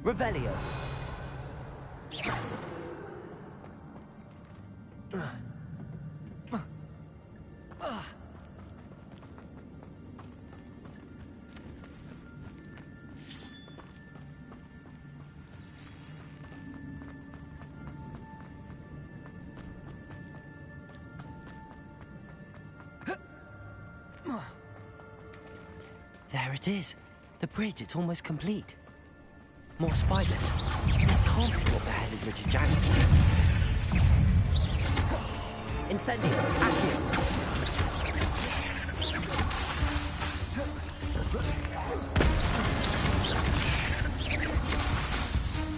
Revelio. There it is. The bridge, it's almost complete. More spiders. This can't be what beheaded Richard Jackson. Incendio. Accio.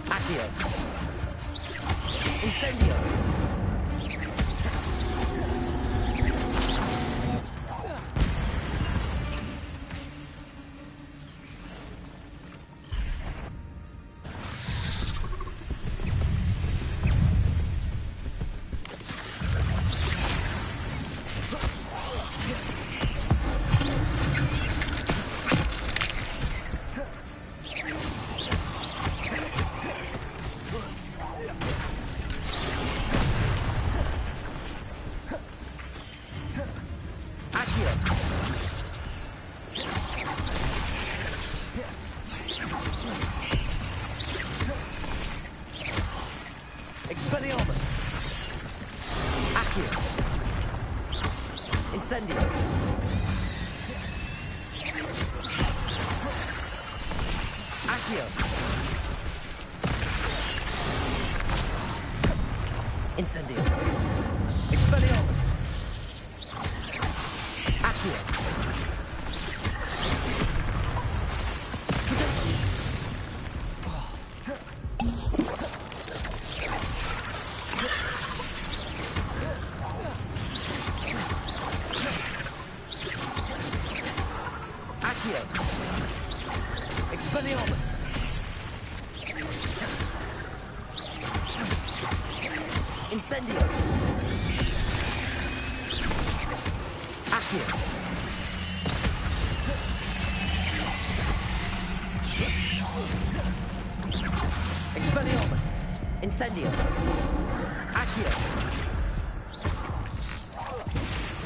Accio. Incendio. Expelliarmus! Accio! Incendio! Accio! Incendio! Expelliarmus! Accio! Expelliarmus! Incendio! Accio! Expelliarmus! Incendio! Accio!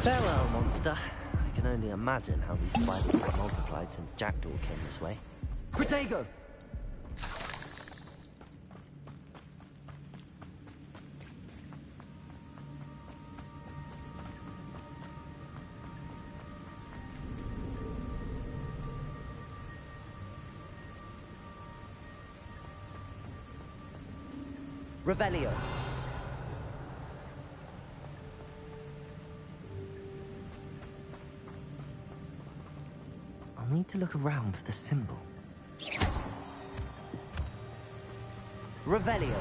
Farewell, monster. I can only imagine how these spiders have multiplied since Jackdaw came this way. Protego! Revelio. I'll need to look around for the symbol. Revelio.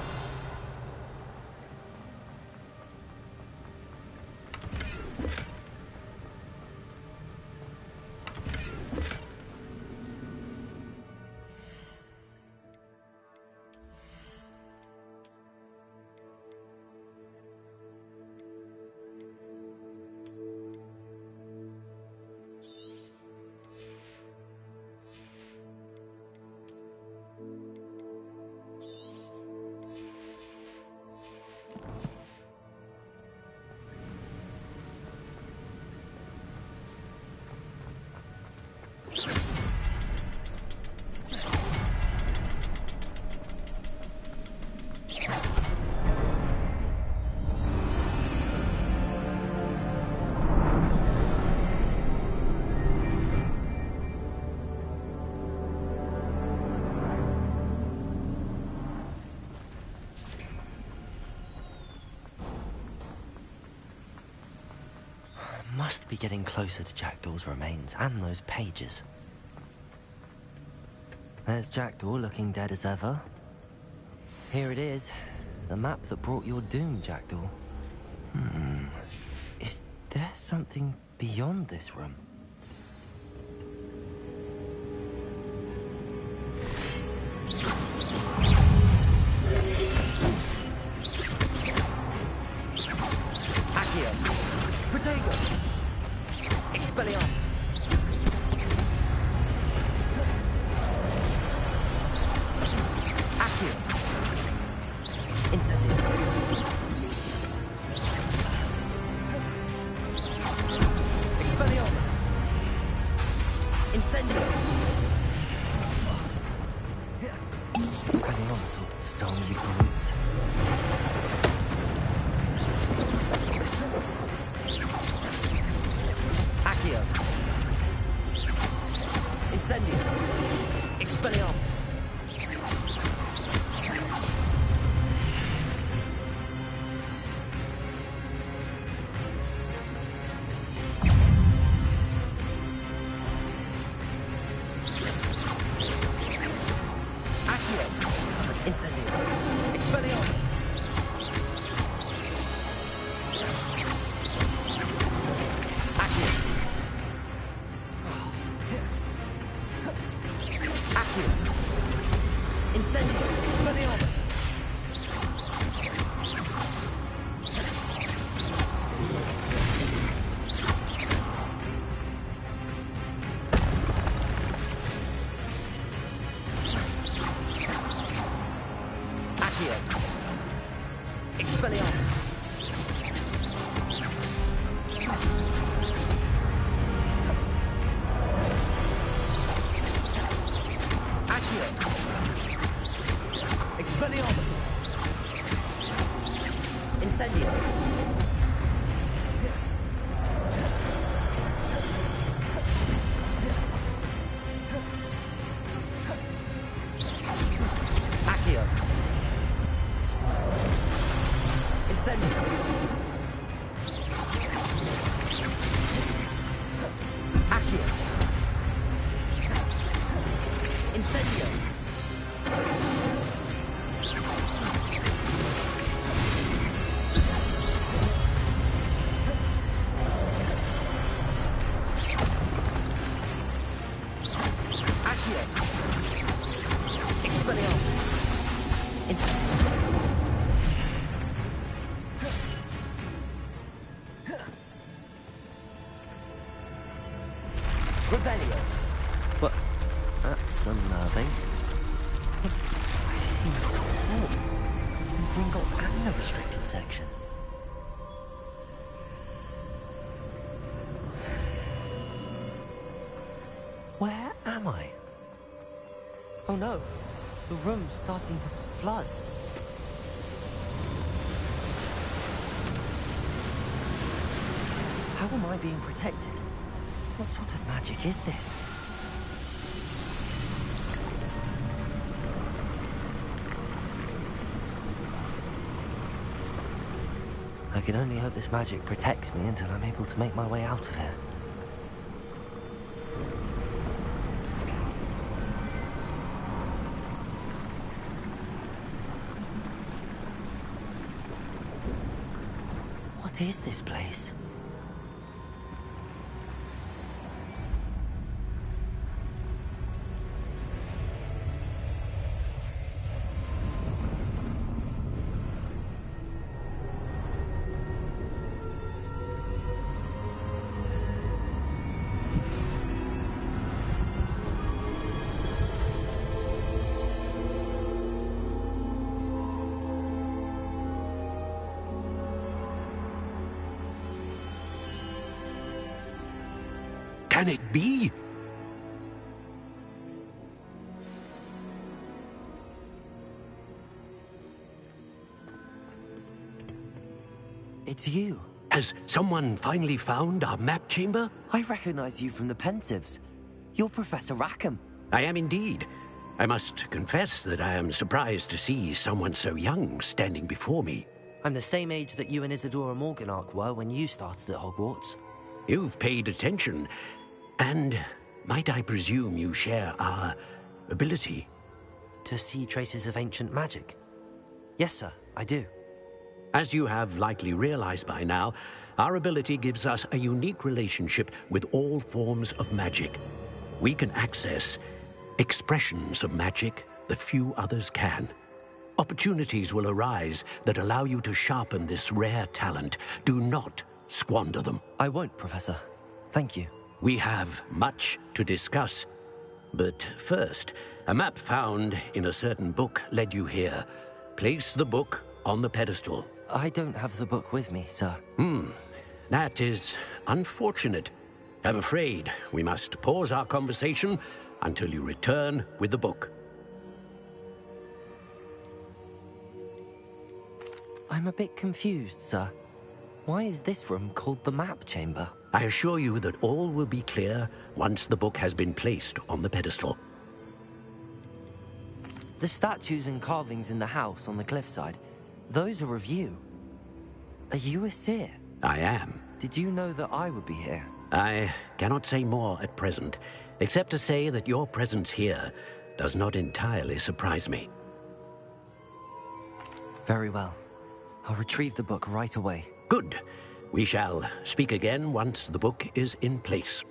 Must be getting closer to Jackdaw's remains and those pages. There's Jackdaw looking dead as ever. Here it is, the map that brought your doom, Jackdaw. Is there something beyond this room? Accio! Protego! Expelliarmus! Accio! Incendio! Expelliarmus! Incendio! Expelliarmus ought to disarm you brutes. Accio! Incendio! Expelliarmus! Accio! Incendio! Expelliarmus! Accio! Incendio! Expelliarmus! Accio! Expelliarmus! Accio! Expelliarmus! Incendio! Accio! Incendio! Accio! Incendio! Accio! Revelio. But that's unnerving. But I've seen this before. In Gringotts and the restricted section. Where am I? Oh no, the room's starting to flood. How am I being protected? What sort of magic is this? I can only hope this magic protects me until I'm able to make my way out of here. What is this place? Can it be? It's you. Has someone finally found our map chamber? I recognize you from the Pensives. You're Professor Rackham. I am indeed. I must confess that I am surprised to see someone so young standing before me. I'm the same age that you and Isadora Morganach were when you started at Hogwarts. You've paid attention. And might I presume you share our ability? To see traces of ancient magic? Yes, sir, I do. As you have likely realized by now, our ability gives us a unique relationship with all forms of magic. We can access expressions of magic that few others can. Opportunities will arise that allow you to sharpen this rare talent. Do not squander them. I won't, Professor. Thank you. We have much to discuss. But first, a map found in a certain book led you here. Place the book on the pedestal. I don't have the book with me, sir. That is unfortunate. I'm afraid we must pause our conversation until you return with the book. I'm a bit confused, sir. Why is this room called the map chamber? I assure you that all will be clear once the book has been placed on the pedestal. The statues and carvings in the house on the cliffside, those are of you. Are you a seer? I am. Did you know that I would be here? I cannot say more at present, except to say that your presence here does not entirely surprise me. Very well. I'll retrieve the book right away. Good. We shall speak again once the book is in place.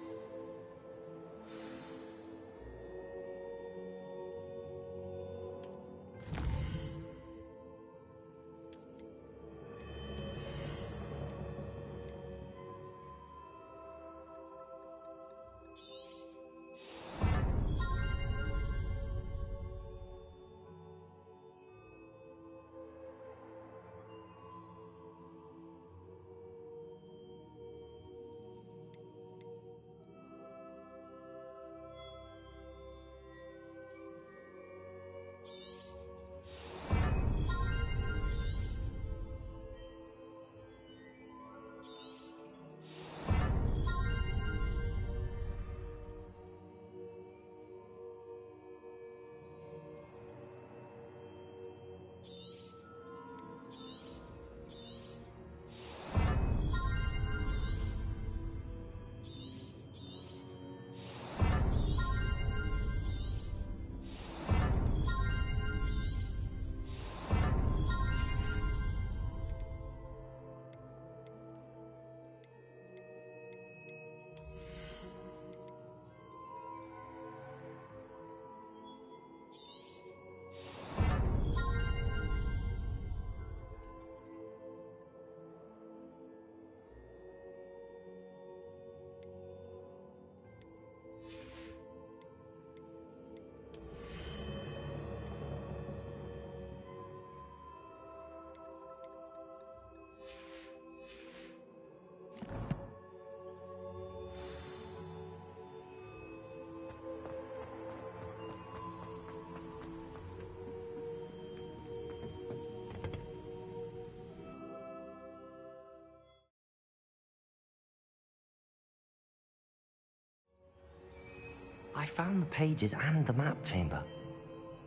I found the pages and the map chamber.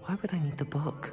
Why would I need the book?